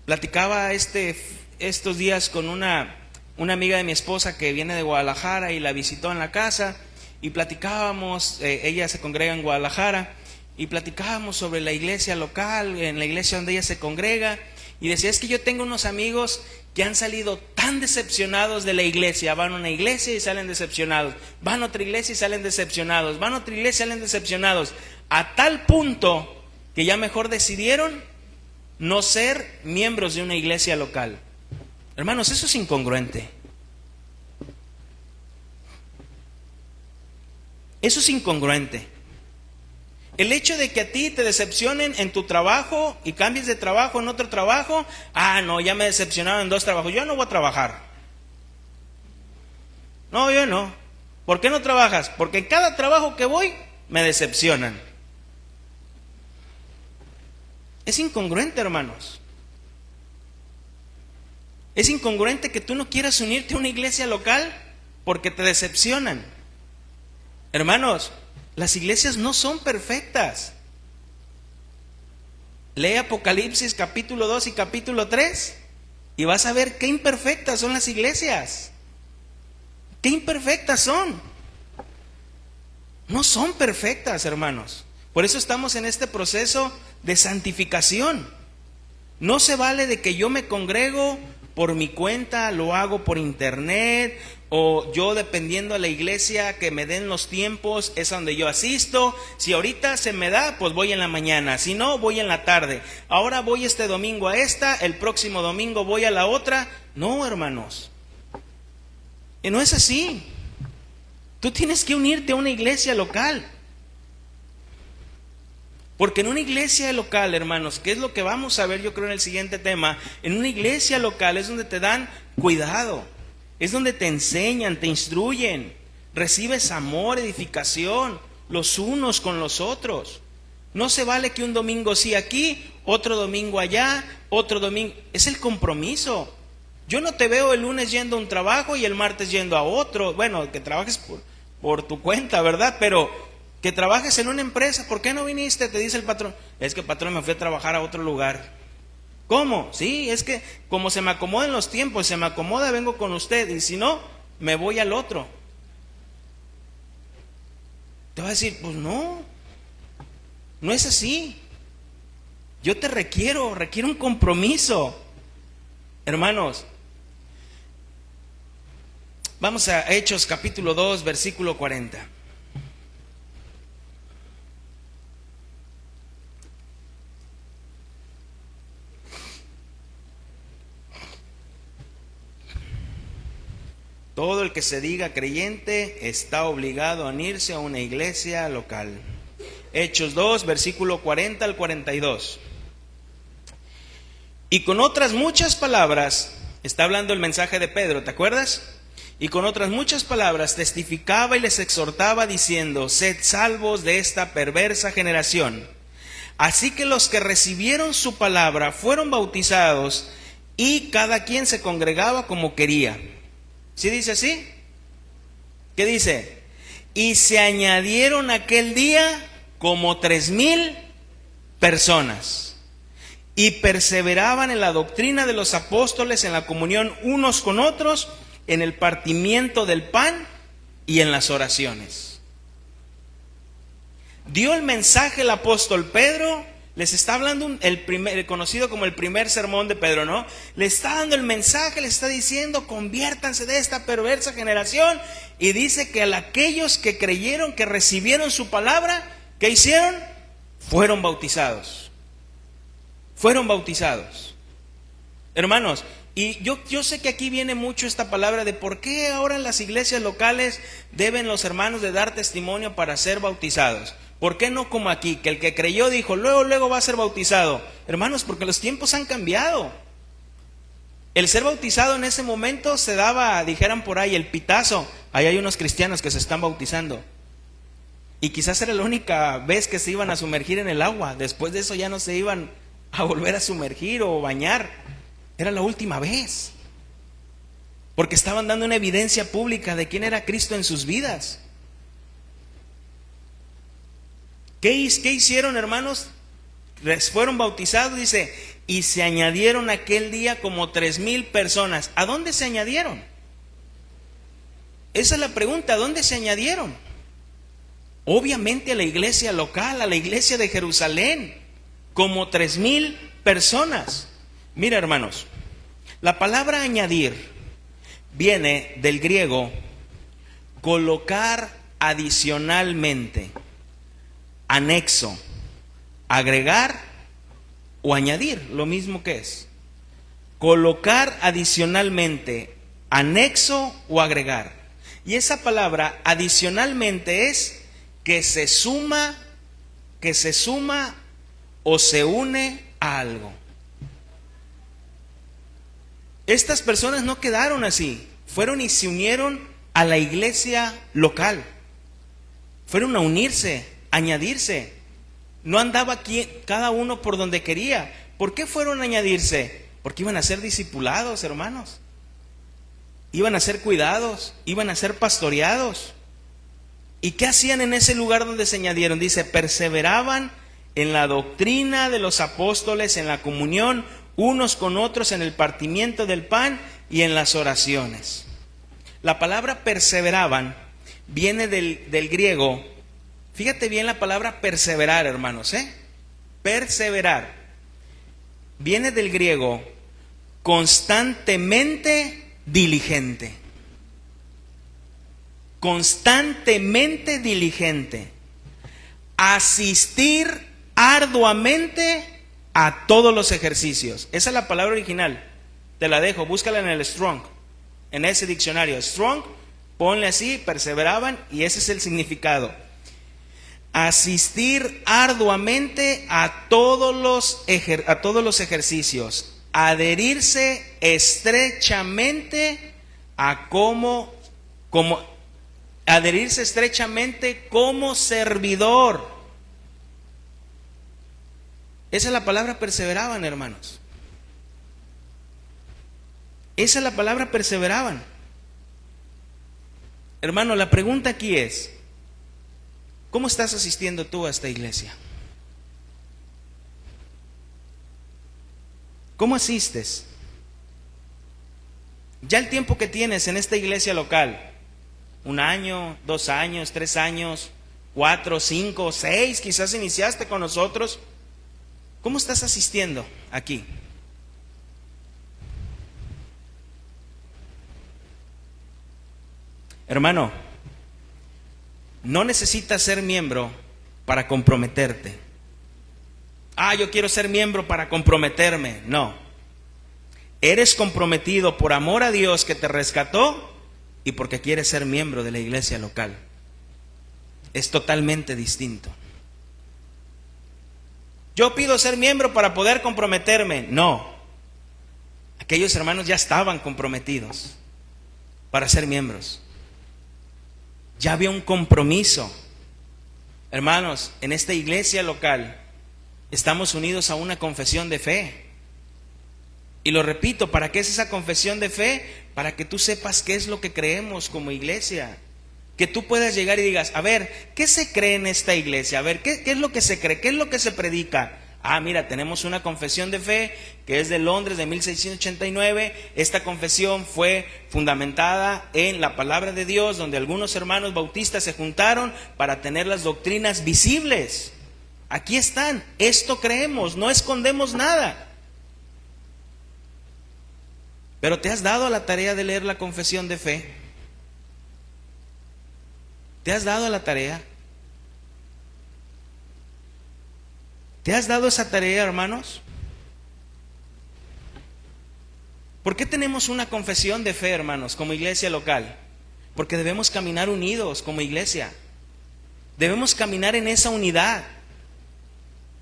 Platicaba estos días con una amiga de mi esposa que viene de Guadalajara y la visitó en la casa, y platicábamos, ella se congrega en Guadalajara, y platicábamos sobre la iglesia local, en la iglesia donde ella se congrega, y decía: es que yo tengo unos amigos que han salido tan decepcionados de la iglesia. Van a una iglesia y salen decepcionados, van a otra iglesia y salen decepcionados, van a otra iglesia y salen decepcionados, a tal punto que ya mejor decidieron no ser miembros de una iglesia local. Hermanos, eso es incongruente. Eso es incongruente. El hecho de que a ti te decepcionen en tu trabajo y cambies de trabajo en otro trabajo, no, ya me decepcionaron en 2 trabajos, yo no voy a trabajar. No, yo no. ¿Por qué no trabajas? Porque en cada trabajo que voy me decepcionan. Es incongruente, hermanos. Es incongruente que tú no quieras unirte a una iglesia local porque te decepcionan. Hermanos, las iglesias no son perfectas. Lee Apocalipsis capítulo 2 y capítulo 3 y vas a ver qué imperfectas son las iglesias. Qué imperfectas son. No son perfectas, hermanos. Por eso estamos en este proceso de santificación. No se vale de que yo me congrego por mi cuenta, lo hago por internet, o yo dependiendo de la iglesia que me den los tiempos, es a donde yo asisto. Si ahorita se me da, pues voy en la mañana, si no, voy en la tarde. Ahora voy este domingo a esta, el próximo domingo voy a la otra. No, hermanos, y no es así. Tú tienes que unirte a una iglesia local. Porque en una iglesia local, hermanos, que es lo que vamos a ver yo creo en el siguiente tema, en una iglesia local es donde te dan cuidado, es donde te enseñan, te instruyen, recibes amor, edificación, los unos con los otros. No se vale que un domingo sí aquí, otro domingo allá, otro domingo. Es el compromiso. Yo no te veo el lunes yendo a un trabajo y el martes yendo a otro. Bueno, que trabajes por tu cuenta, ¿verdad? Pero que trabajes en una empresa, ¿por qué no viniste? Te dice el patrón. Es que patrón, me fui a trabajar a otro lugar. ¿Cómo? Sí, es que como se me acomodan los tiempos, se me acomoda, vengo con usted, y si no, me voy al otro. Te va a decir, pues no es así. Yo te requiero un compromiso. Hermanos, vamos a Hechos capítulo 2, versículo 40. Todo el que se diga creyente está obligado a unirse a una iglesia local. Hechos 2, versículo 40 al 42. Y con otras muchas palabras, está hablando el mensaje de Pedro, ¿te acuerdas? Y con otras muchas palabras testificaba y les exhortaba diciendo, sed salvos de esta perversa generación. Así que los que recibieron su palabra fueron bautizados y cada quien se congregaba como quería. ¿Sí dice así? ¿Qué dice? Y se añadieron aquel día como 3,000 personas. Y perseveraban en la doctrina de los apóstoles, en la comunión unos con otros, en el partimiento del pan y en las oraciones. Dio el mensaje el apóstol Pedro. Les está hablando el conocido como el primer sermón de Pedro, ¿no? Le está dando el mensaje, le está diciendo, conviértanse de esta perversa generación. Y dice que a aquellos que creyeron, que recibieron su palabra, ¿qué hicieron? Fueron bautizados. Fueron bautizados. Hermanos, y yo sé que aquí viene mucho esta palabra de por qué ahora en las iglesias locales deben los hermanos de dar testimonio para ser bautizados. ¿Por qué no como aquí? Que el que creyó dijo, luego va a ser bautizado. Hermanos, porque los tiempos han cambiado. El ser bautizado en ese momento se daba, dijeran por ahí, el pitazo. Ahí hay unos cristianos que se están bautizando. Y quizás era la única vez que se iban a sumergir en el agua. Después de eso ya no se iban a volver a sumergir o bañar. Era la última vez. Porque estaban dando una evidencia pública de quién era Cristo en sus vidas. ¿Qué hicieron, hermanos? Fueron bautizados, dice, y se añadieron aquel día como 3,000 personas. ¿A dónde se añadieron? Esa es la pregunta, ¿a dónde se añadieron? Obviamente a la iglesia local, a la iglesia de Jerusalén, como 3,000 personas. Mira, hermanos, la palabra añadir viene del griego colocar adicionalmente, anexo, agregar o añadir, lo mismo que es. Colocar adicionalmente, anexo o agregar. Y esa palabra adicionalmente es que se suma o se une a algo. Estas personas no quedaron así, fueron y se unieron a la iglesia local. Fueron a unirse, añadirse. No andaba aquí cada uno por donde quería. ¿Por qué fueron a añadirse? Porque iban a ser discipulados, hermanos. Iban a ser cuidados, iban a ser pastoreados. ¿Y qué hacían en ese lugar donde se añadieron? Dice, perseveraban en la doctrina de los apóstoles, en la comunión unos con otros, en el partimiento del pan y en las oraciones. La palabra perseveraban viene del griego. Fíjate bien la palabra perseverar, hermanos, perseverar. Viene del griego constantemente diligente. Constantemente diligente. Asistir arduamente a todos los ejercicios. Esa es la palabra original. Te la dejo, búscala en el Strong. En ese diccionario. Strong, ponle así, perseveraban, y ese es el significado. asistir arduamente a todos los ejercicios, adherirse estrechamente adherirse estrechamente como servidor. Esa es la palabra perseveraban, hermanos. Esa es la palabra perseveraban. Hermano, la pregunta aquí es: ¿cómo estás asistiendo tú a esta iglesia? ¿Cómo asistes? Ya el tiempo que tienes en esta iglesia local, 1 año, 2 años, 3 años, 4, 5, 6, quizás iniciaste con nosotros. ¿Cómo estás asistiendo aquí? Hermano, no necesitas ser miembro para comprometerte. Yo quiero ser miembro para comprometerme. No. Eres comprometido por amor a Dios que te rescató y porque quieres ser miembro de la iglesia local. Es totalmente distinto. Yo pido ser miembro para poder comprometerme. No. Aquellos hermanos ya estaban comprometidos para ser miembros. Ya había un compromiso. Hermanos, en esta iglesia local estamos unidos a una confesión de fe. Y lo repito, ¿para qué es esa confesión de fe? Para que tú sepas qué es lo que creemos como iglesia. Que tú puedas llegar y digas, a ver, ¿qué se cree en esta iglesia? A ver, ¿qué es lo que se cree? ¿Qué es lo que se predica? Mira, tenemos una confesión de fe que es de Londres de 1689. Esta confesión fue fundamentada en la palabra de Dios, donde algunos hermanos bautistas se juntaron para tener las doctrinas visibles. Aquí están, esto creemos, no escondemos nada. Pero ¿te has dado a la tarea de leer la confesión de fe? ¿Te has dado a la tarea? ¿Te has dado esa tarea, hermanos? ¿Por qué tenemos una confesión de fe, hermanos, como iglesia local? Porque debemos caminar unidos como iglesia. Debemos caminar en esa unidad.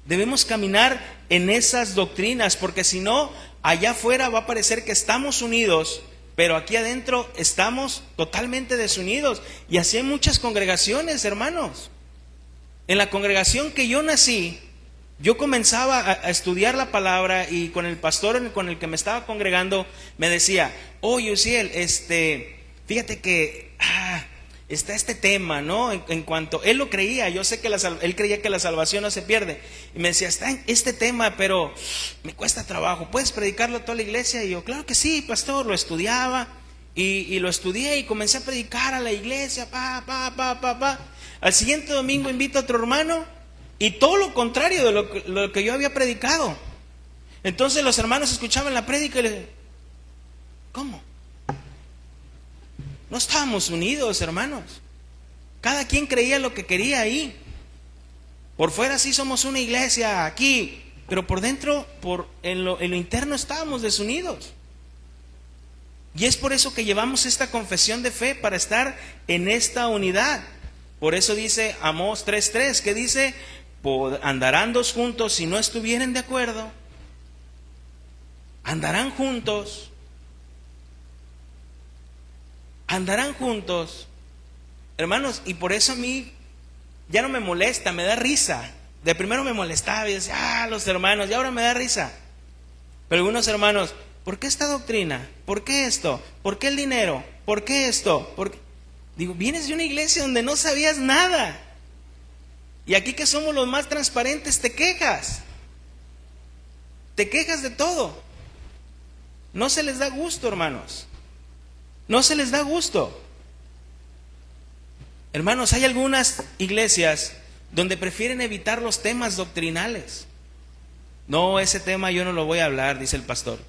Debemos caminar en esas doctrinas, porque si no, allá afuera va a parecer que estamos unidos, pero aquí adentro estamos totalmente desunidos. Y así hay muchas congregaciones, hermanos. En la congregación que yo nací, yo comenzaba a estudiar la palabra, y con el pastor con el que me estaba congregando me decía, Uziel, fíjate que está este tema, ¿no? En cuanto él lo creía, yo sé que él creía que la salvación no se pierde, y me decía, está en este tema, pero me cuesta trabajo, ¿puedes predicarlo a toda la iglesia? Y yo, claro que sí, pastor. Lo estudiaba y lo estudié y comencé a predicar a la iglesia, Al siguiente domingo invito a otro hermano y todo lo contrario de lo que yo había predicado. Entonces los hermanos escuchaban la prédica y les decían, ¿cómo? No estábamos unidos, hermanos. Cada quien creía lo que quería ahí. Por fuera sí somos una iglesia aquí, pero por dentro, en lo interno estábamos desunidos. Y es por eso que llevamos esta confesión de fe, para estar en esta unidad. Por eso dice Amós 3:3, que dice, andarán dos juntos si no estuvieren de acuerdo. Andarán juntos. Andarán juntos. Hermanos, y por eso a mí ya no me molesta, me da risa. De primero me molestaba y decía, los hermanos, y ahora me da risa. Pero algunos hermanos, ¿por qué esta doctrina? ¿Por qué esto? ¿Por qué el dinero? ¿Por qué esto? Digo, vienes de una iglesia donde no sabías nada. Y aquí que somos los más transparentes, te quejas. Te quejas de todo. No se les da gusto, hermanos. No se les da gusto. Hermanos, hay algunas iglesias donde prefieren evitar los temas doctrinales. No, ese tema yo no lo voy a hablar, dice el pastor.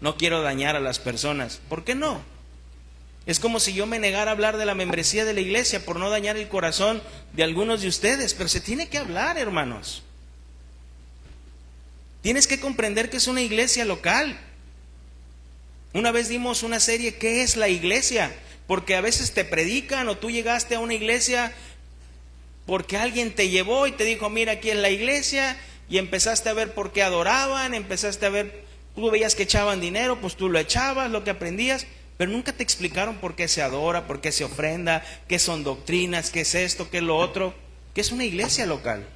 No quiero dañar a las personas. ¿Por qué no? Es como si yo me negara a hablar de la membresía de la iglesia por no dañar el corazón de algunos de ustedes. Pero se tiene que hablar, hermanos. Tienes que comprender que es una iglesia local. Una vez dimos una serie, ¿qué es la iglesia? Porque a veces te predican, o tú llegaste a una iglesia porque alguien te llevó y te dijo, mira, aquí es la iglesia, y empezaste a ver por qué adoraban, empezaste a ver, tú veías que echaban dinero, pues tú lo echabas, lo que aprendías, pero nunca te explicaron por qué se adora, por qué se ofrenda, qué son doctrinas, qué es esto, qué es lo otro, qué es una iglesia local.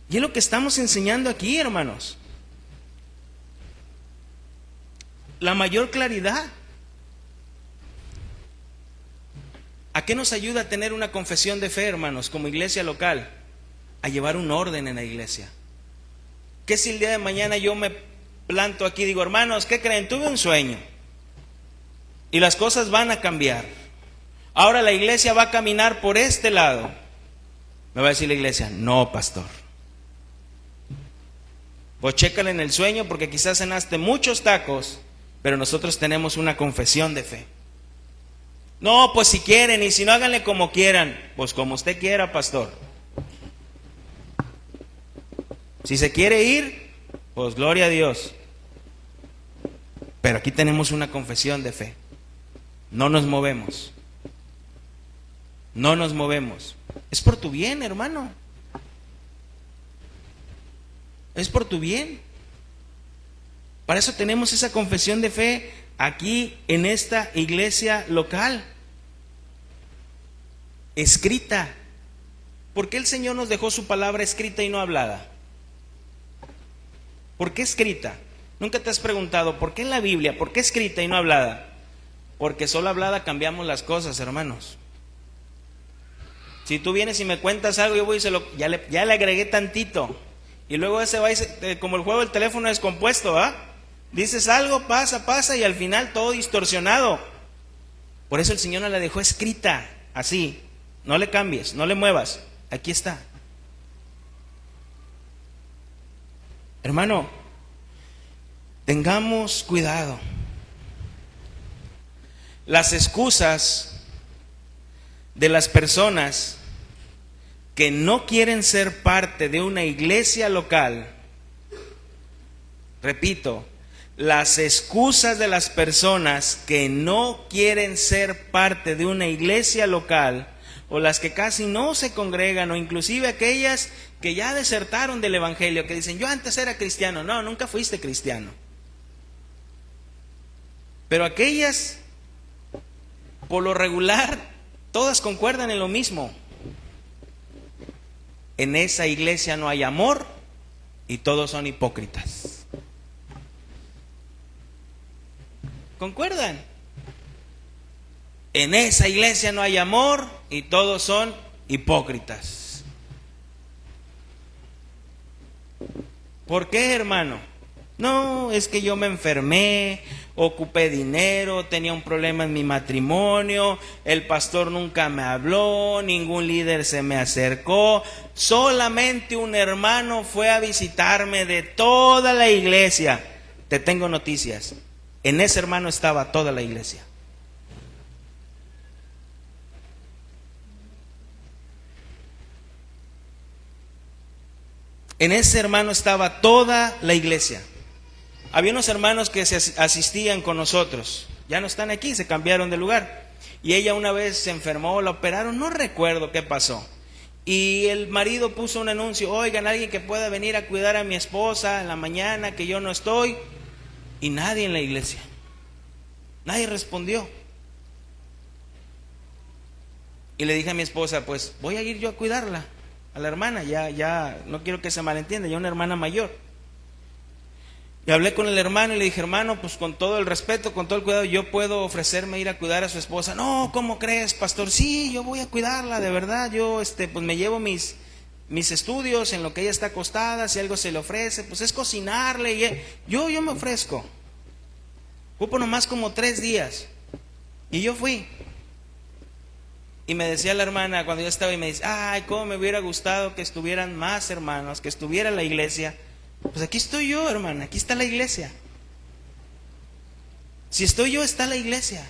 Y es lo que estamos enseñando aquí, hermanos. La mayor claridad. ¿A qué nos ayuda a tener una confesión de fe, hermanos, como iglesia local? A llevar un orden en la iglesia. ¿Qué si el día de mañana yo me planto aquí y digo, hermanos, ¿qué creen? Tuve un sueño y las cosas van a cambiar. Ahora la iglesia va a caminar por este lado. Me va a decir la iglesia, no, pastor. Pues chécale en el sueño porque quizás cenaste muchos tacos, pero nosotros tenemos una confesión de fe. No, pues si quieren, y si no, háganle como quieran. Pues como usted quiera, pastor. Si se quiere ir, pues gloria a Dios. Pero aquí tenemos una confesión de fe. No nos movemos. No nos movemos. Es por tu bien, hermano. Es por tu bien. Para eso tenemos esa confesión de fe aquí en esta iglesia local, escrita. ¿Por qué el Señor nos dejó su palabra escrita y no hablada? ¿Por qué escrita? ¿Nunca te has preguntado por qué en la Biblia, por qué escrita y no hablada? Porque solo hablada cambiamos las cosas, hermanos. Si tú vienes y me cuentas algo, yo voy y ya le agregué tantito. Y luego ese va como el juego del teléfono descompuesto, ¿ah? Dices algo, pasa y al final todo distorsionado. Por eso el Señor nos la dejó escrita, así. No le cambies, no le muevas. Aquí está. Hermano, tengamos cuidado. Las excusas de las personas que no quieren ser parte de una iglesia local, repito, las excusas de las personas que no quieren ser parte de una iglesia local, o las que casi no se congregan, o inclusive aquellas que ya desertaron del evangelio, que dicen, yo antes era cristiano. No, nunca fuiste cristiano. Pero aquellas, por lo regular, todas concuerdan en lo mismo. En esa iglesia no hay amor y todos son hipócritas. ¿Concuerdan? En esa iglesia no hay amor y todos son hipócritas. ¿Por qué, hermano? No, es que yo me enfermé, ocupé dinero, tenía un problema en mi matrimonio, el pastor nunca me habló, ningún líder se me acercó, solamente un hermano fue a visitarme de toda la iglesia. Te tengo noticias. En ese hermano estaba toda la iglesia. En ese hermano estaba toda la iglesia. Había unos hermanos que se asistían con nosotros. Ya no están aquí, se cambiaron de lugar. Y ella una vez se enfermó, la operaron, no recuerdo qué pasó. Y el marido puso un anuncio, oigan, alguien que pueda venir a cuidar a mi esposa en la mañana, que yo no estoy. Y nadie en la iglesia. Nadie respondió. Y le dije a mi esposa, pues voy a ir yo a cuidarla, a la hermana, ya no quiero que se malentienda, ya una hermana mayor. Y hablé con el hermano y le dije, hermano, pues con todo el respeto, con todo el cuidado, yo puedo ofrecerme ir a cuidar a su esposa. No, ¿cómo crees, pastor? Sí, yo voy a cuidarla, de verdad, yo pues me llevo mis estudios en lo que ella está acostada, si algo se le ofrece, pues es cocinarle, y yo me ofrezco. Ocupo nomás como 3 días. Y yo fui. Y me decía la hermana cuando yo estaba y me dice, ay, cómo me hubiera gustado que estuvieran más hermanos, que estuviera la iglesia. Pues aquí estoy yo, hermana, aquí está la iglesia. Si estoy yo, está la iglesia.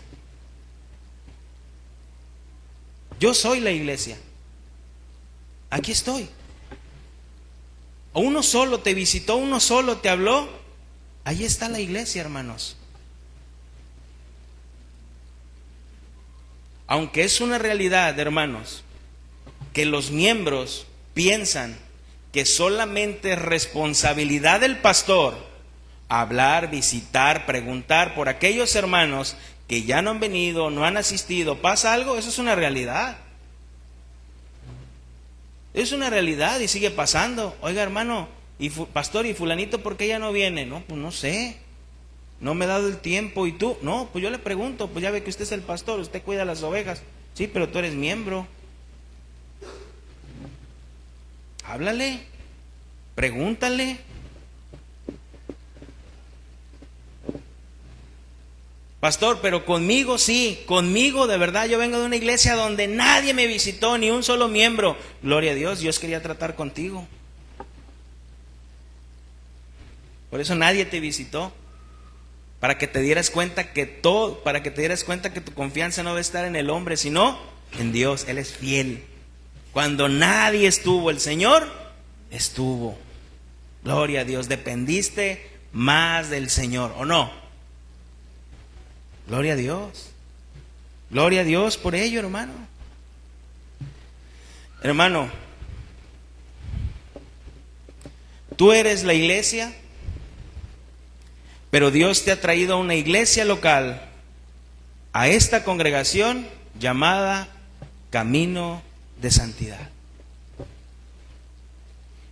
Yo soy la iglesia. Aquí estoy. O uno solo te visitó, uno solo te habló. Ahí está la iglesia, hermanos. Aunque es una realidad, hermanos, que los miembros piensan que solamente es responsabilidad del pastor hablar, visitar, preguntar por aquellos hermanos que ya no han venido, no han asistido, pasa algo, eso es una realidad. Es una realidad y sigue pasando. Oiga, hermano, pastor, ¿y fulanito por qué ya no viene? No, pues no sé, no me he dado el tiempo. ¿Y tú? No, pues yo le pregunto, pues ya ve que usted es el pastor, usted cuida las ovejas. Sí, pero tú eres miembro. Háblale, pregúntale. Pastor, pero conmigo sí, conmigo de verdad. Yo vengo de una iglesia donde nadie me visitó, ni un solo miembro. Gloria a Dios, Dios quería tratar contigo. Por eso nadie te visitó. Para que te dieras cuenta que tu confianza no debe estar en el hombre, sino en Dios. Él es fiel. Cuando nadie estuvo, el Señor estuvo. Gloria a Dios, dependiste más del Señor, ¿o no? Gloria a Dios. Gloria a Dios por ello, hermano. Hermano, tú eres la iglesia, pero Dios te ha traído a una iglesia local, a esta congregación llamada Camino de Santidad.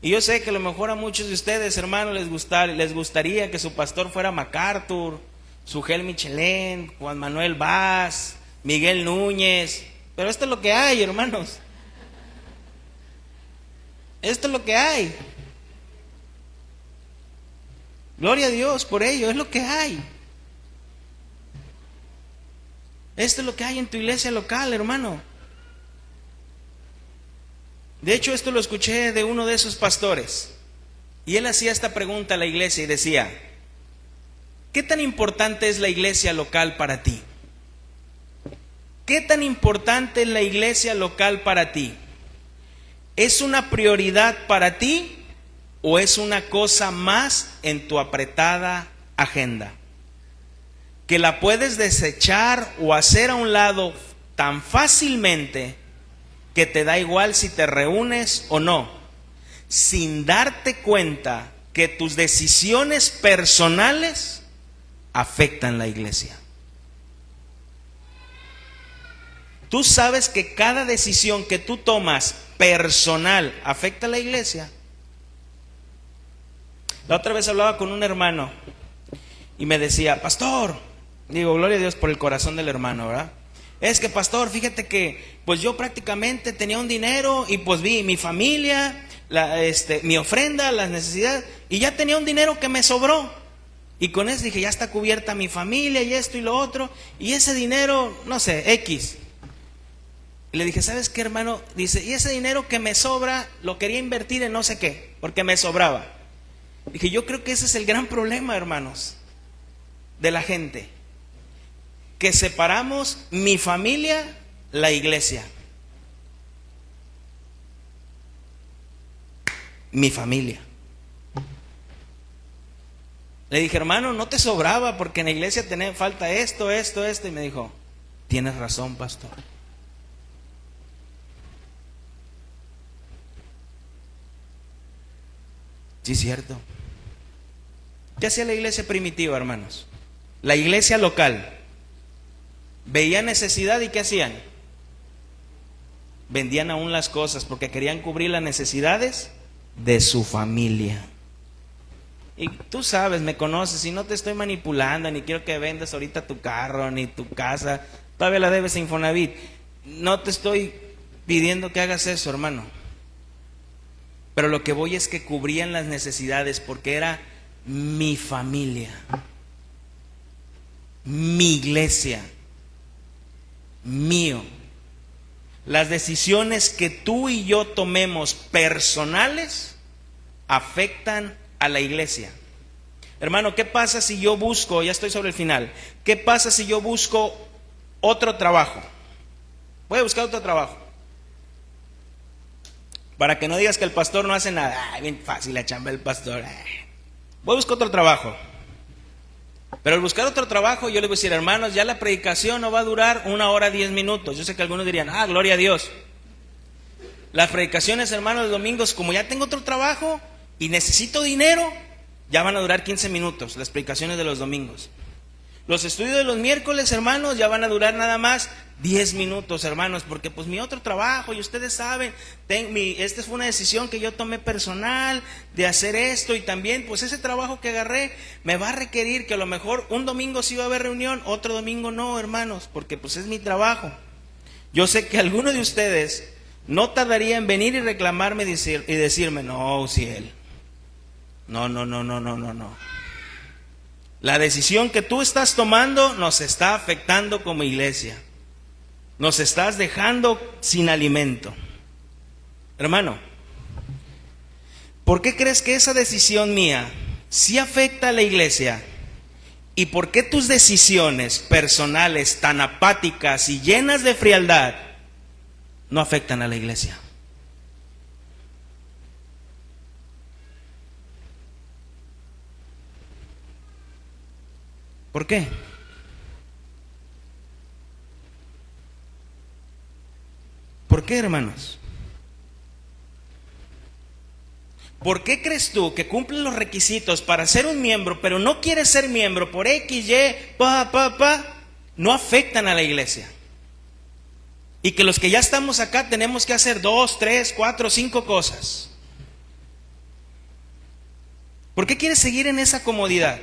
Y yo sé que a lo mejor a muchos de ustedes, hermanos, les gustaría que su pastor fuera MacArthur, Sugel Michelén, Juan Manuel Vaz, Miguel Núñez. Pero esto es lo que hay, hermanos. Esto es lo que hay. Gloria a Dios por ello, es lo que hay. Esto es lo que hay en tu iglesia local, hermano. De hecho, esto lo escuché de uno de esos pastores. Y él hacía esta pregunta a la iglesia y decía: ¿qué tan importante es la iglesia local para ti? ¿Qué tan importante es la iglesia local para ti? ¿Es una prioridad para ti o es una cosa más en tu apretada agenda? Que la puedes desechar o hacer a un lado tan fácilmente que te da igual si te reúnes o no, sin darte cuenta que tus decisiones personales afectan la iglesia. ¿Tú sabes que cada decisión que tú tomas personal afecta a la iglesia? La otra vez hablaba con un hermano y me decía: pastor, digo, gloria a Dios por el corazón del hermano, ¿verdad? Es que, pastor, fíjate que pues yo prácticamente tenía un dinero y pues vi mi familia, mi ofrenda, las necesidades, y ya tenía un dinero que me sobró. Y con eso dije, ya está cubierta mi familia y esto y lo otro, y ese dinero, no sé, X. Y le dije, ¿sabes qué, hermano? Dice, y ese dinero que me sobra lo quería invertir en no sé qué, porque me sobraba. Dije, yo creo que ese es el gran problema, hermanos, de la gente, que separamos mi familia, la iglesia. Mi familia. Le dije, hermano, no te sobraba porque en la iglesia falta esto. Y me dijo, tienes razón, pastor. Sí, es cierto. ¿Qué hacía la iglesia primitiva, hermanos? La iglesia local veía necesidad y ¿qué hacían? Vendían aún las cosas porque querían cubrir las necesidades de su familia. Y tú sabes, me conoces, y no te estoy manipulando, ni quiero que vendas ahorita tu carro, ni tu casa, todavía la debes a Infonavit. No te estoy pidiendo que hagas eso, hermano. Pero lo que voy es que cubrían las necesidades porque era mi familia, mi iglesia, mío. Las decisiones que tú y yo tomemos personales afectan a la iglesia. Hermano, ¿qué pasa si yo busco, ya estoy sobre el final, qué pasa si yo busco otro trabajo? Voy a buscar otro trabajo. Para que no digas que el pastor no hace nada. Ay, bien fácil la chamba del pastor. Voy a buscar otro trabajo. Pero al buscar otro trabajo, yo les voy a decir, hermanos, ya la predicación no va a durar 1 hora 10 minutos. Yo sé que algunos dirían, gloria a Dios. Las predicaciones, hermanos, de domingos, como ya tengo otro trabajo y necesito dinero, ya van a durar 15 minutos, las predicaciones de los domingos. Los estudios de los miércoles, hermanos, ya van a durar nada más 10 minutos, hermanos, porque pues mi otro trabajo, y ustedes saben, esta fue una decisión que yo tomé personal de hacer esto, y también pues ese trabajo que agarré me va a requerir que a lo mejor un domingo sí va a haber reunión, otro domingo no, hermanos, porque pues es mi trabajo. Yo sé que alguno de ustedes no tardaría en venir y reclamarme y decirme, no, Uziel, no. La decisión que tú estás tomando nos está afectando como iglesia. Nos estás dejando sin alimento. Hermano, ¿por qué crees que esa decisión mía sí afecta a la iglesia? ¿Y por qué tus decisiones personales tan apáticas y llenas de frialdad no afectan a la iglesia? ¿Por qué? ¿Por qué, hermanos? ¿Por qué crees tú que cumples los requisitos para ser un miembro, pero no quieres ser miembro por X, Y, no afectan a la iglesia? Y que los que ya estamos acá tenemos que hacer 2, 3, 4, 5 cosas. ¿Por qué quieres seguir en esa comodidad?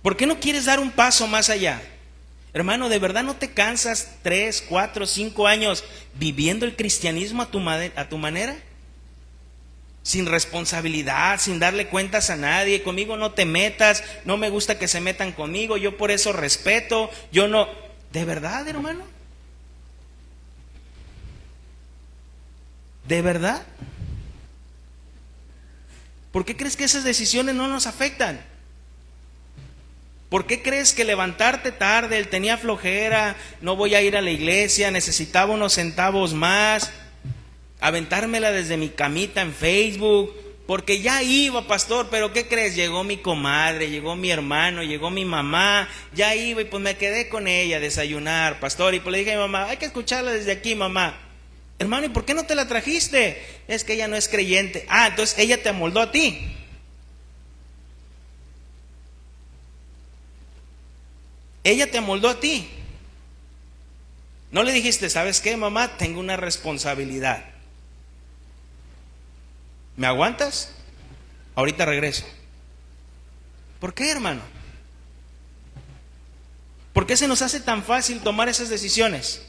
¿Por qué no quieres dar un paso más allá? Hermano, ¿de verdad no te cansas 3, 4, 5 años viviendo el cristianismo a tu manera? Sin responsabilidad, sin darle cuentas a nadie. Conmigo no te metas, no me gusta que se metan conmigo, yo por eso respeto, yo no... ¿De verdad, hermano? ¿De verdad? ¿Por qué crees que esas decisiones no nos afectan? ¿Por qué crees que levantarte tarde, él tenía flojera, no voy a ir a la iglesia, necesitaba unos centavos más, aventármela desde mi camita en Facebook, porque ya iba, pastor, pero ¿qué crees? Llegó mi comadre, llegó mi hermano, llegó mi mamá, ya iba y pues me quedé con ella a desayunar, pastor, y pues le dije a mi mamá, hay que escucharla desde aquí, mamá. Hermano, ¿y por qué no te la trajiste? Es que ella no es creyente. Ah, entonces ella te amoldó a ti. Ella te amoldó a ti. No le dijiste, ¿sabes qué, mamá? Tengo una responsabilidad. ¿Me aguantas? Ahorita regreso. ¿Por qué, hermano? ¿Por qué se nos hace tan fácil tomar esas decisiones?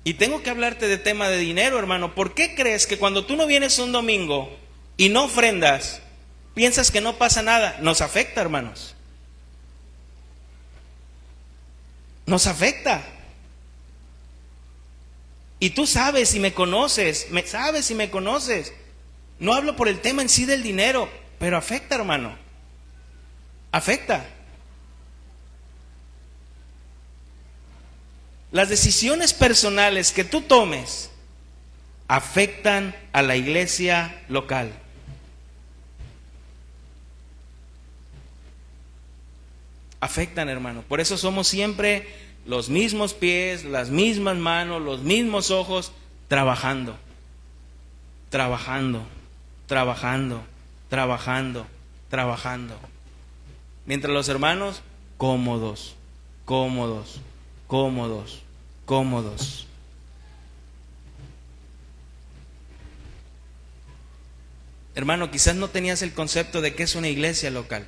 Y tengo que hablarte de tema de dinero, hermano. ¿Por qué crees que cuando tú no vienes un domingo y no ofrendas, piensas que no pasa nada? Nos afecta, hermanos. Nos afecta. Y tú sabes y me conoces, sabes y me conoces. No hablo por el tema en sí del dinero, pero afecta, hermano. Afecta. Las decisiones personales que tú tomes afectan a la iglesia local. Afectan, hermano. Por eso somos siempre los mismos pies, las mismas manos, los mismos ojos, trabajando, trabajando, trabajando, trabajando, trabajando. Mientras los hermanos, cómodos, cómodos, cómodos, cómodos. Hermano, quizás no tenías el concepto de qué es una iglesia local,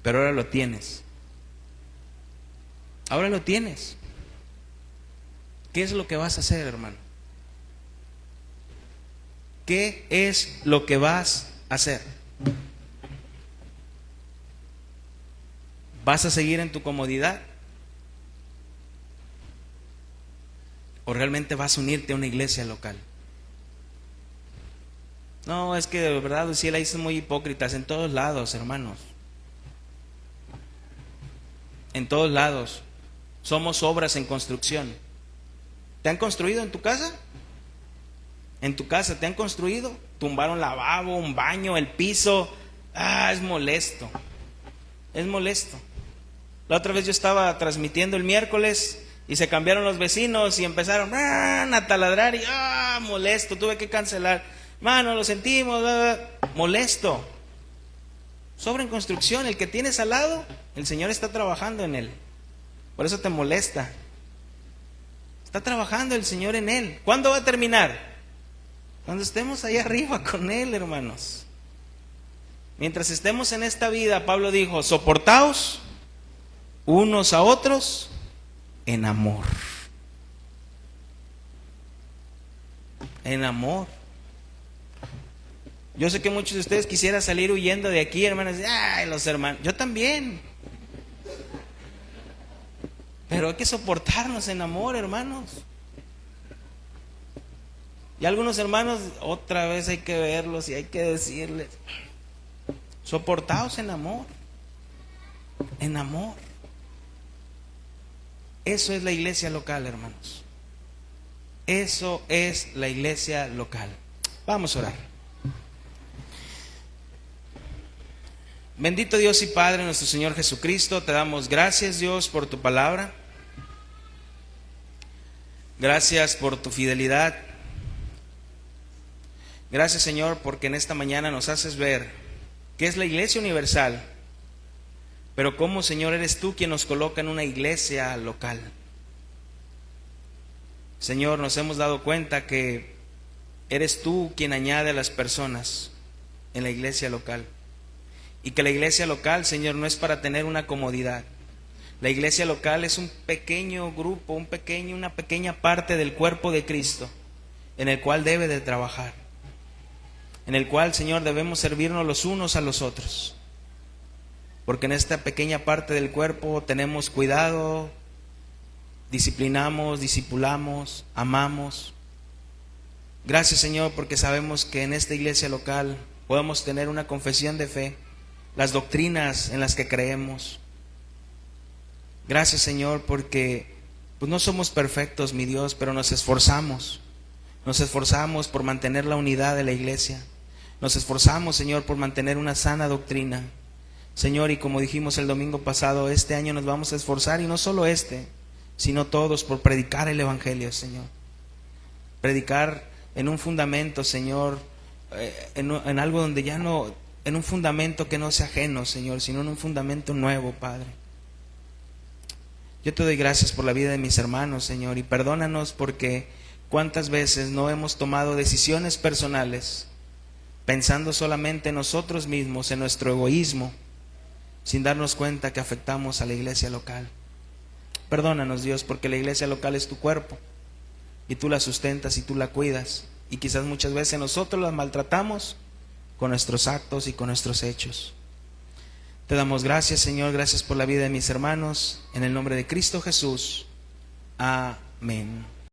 pero ahora lo tienes. Ahora lo tienes. ¿Qué es lo que vas a hacer, hermano? ¿Qué es lo que vas a hacer? ¿Vas a seguir en tu comodidad? ¿O realmente vas a unirte a una iglesia local? No, es que de verdad, sí, la dicen muy hipócritas en todos lados, hermanos. En todos lados. Somos obras en construcción. ¿Te han construido en tu casa? ¿En tu casa te han construido? Tumbaron lavabo, un baño, el piso. Es molesto. Es molesto. La otra vez yo estaba transmitiendo el miércoles y se cambiaron los vecinos y empezaron a taladrar y molesto, tuve que cancelar. Mano, lo sentimos, molesto. Sobra en construcción, el que tienes al lado, el Señor está trabajando en él. Por eso te molesta. Está trabajando el Señor en él. ¿Cuándo va a terminar? Cuando estemos allá arriba con él, hermanos. Mientras estemos en esta vida, Pablo dijo, soportaos unos a otros en amor. En amor. Yo sé que muchos de ustedes quisieran salir huyendo de aquí, hermanos. Ay, los hermanos. Yo también. Pero hay que soportarnos en amor, hermanos. Y algunos hermanos, otra vez hay que verlos y hay que decirles, soportaos en amor. En amor. Eso es la iglesia local, hermanos. Eso es la iglesia local. Vamos a orar. Bendito Dios y Padre, nuestro Señor Jesucristo, te damos gracias, Dios, por tu palabra. Gracias por tu fidelidad. Gracias, Señor, porque en esta mañana nos haces ver qué es la iglesia universal, pero cómo, Señor, eres tú quien nos coloca en una iglesia local. Señor, nos hemos dado cuenta que eres tú quien añade a las personas en la iglesia local. Y que la iglesia local, Señor, no es para tener una comodidad. La iglesia local es un pequeño grupo, una pequeña parte del cuerpo de Cristo, en el cual debe de trabajar. En el cual, Señor, debemos servirnos los unos a los otros. Porque en esta pequeña parte del cuerpo tenemos cuidado, disciplinamos, discipulamos, amamos. Gracias, Señor, porque sabemos que en esta iglesia local podemos tener una confesión de fe, las doctrinas en las que creemos. Gracias, Señor, porque pues no somos perfectos, mi Dios, pero nos esforzamos por mantener la unidad de la iglesia. Nos esforzamos, Señor, por mantener una sana doctrina. Señor, y como dijimos el domingo pasado, este año nos vamos a esforzar, y no solo sino todos, por predicar el Evangelio, Señor. Predicar en un fundamento, Señor, en algo donde ya no, en un fundamento que no sea ajeno, Señor, sino en un fundamento nuevo, Padre. Yo te doy gracias por la vida de mis hermanos, Señor, y perdónanos porque cuántas veces no hemos tomado decisiones personales pensando solamente en nosotros mismos, en nuestro egoísmo, sin darnos cuenta que afectamos a la iglesia local. Perdónanos, Dios, porque la iglesia local es tu cuerpo y tú la sustentas y tú la cuidas, y quizás muchas veces nosotros la maltratamos con nuestros actos y con nuestros hechos. Te damos gracias, Señor, gracias por la vida de mis hermanos, en el nombre de Cristo Jesús. Amén.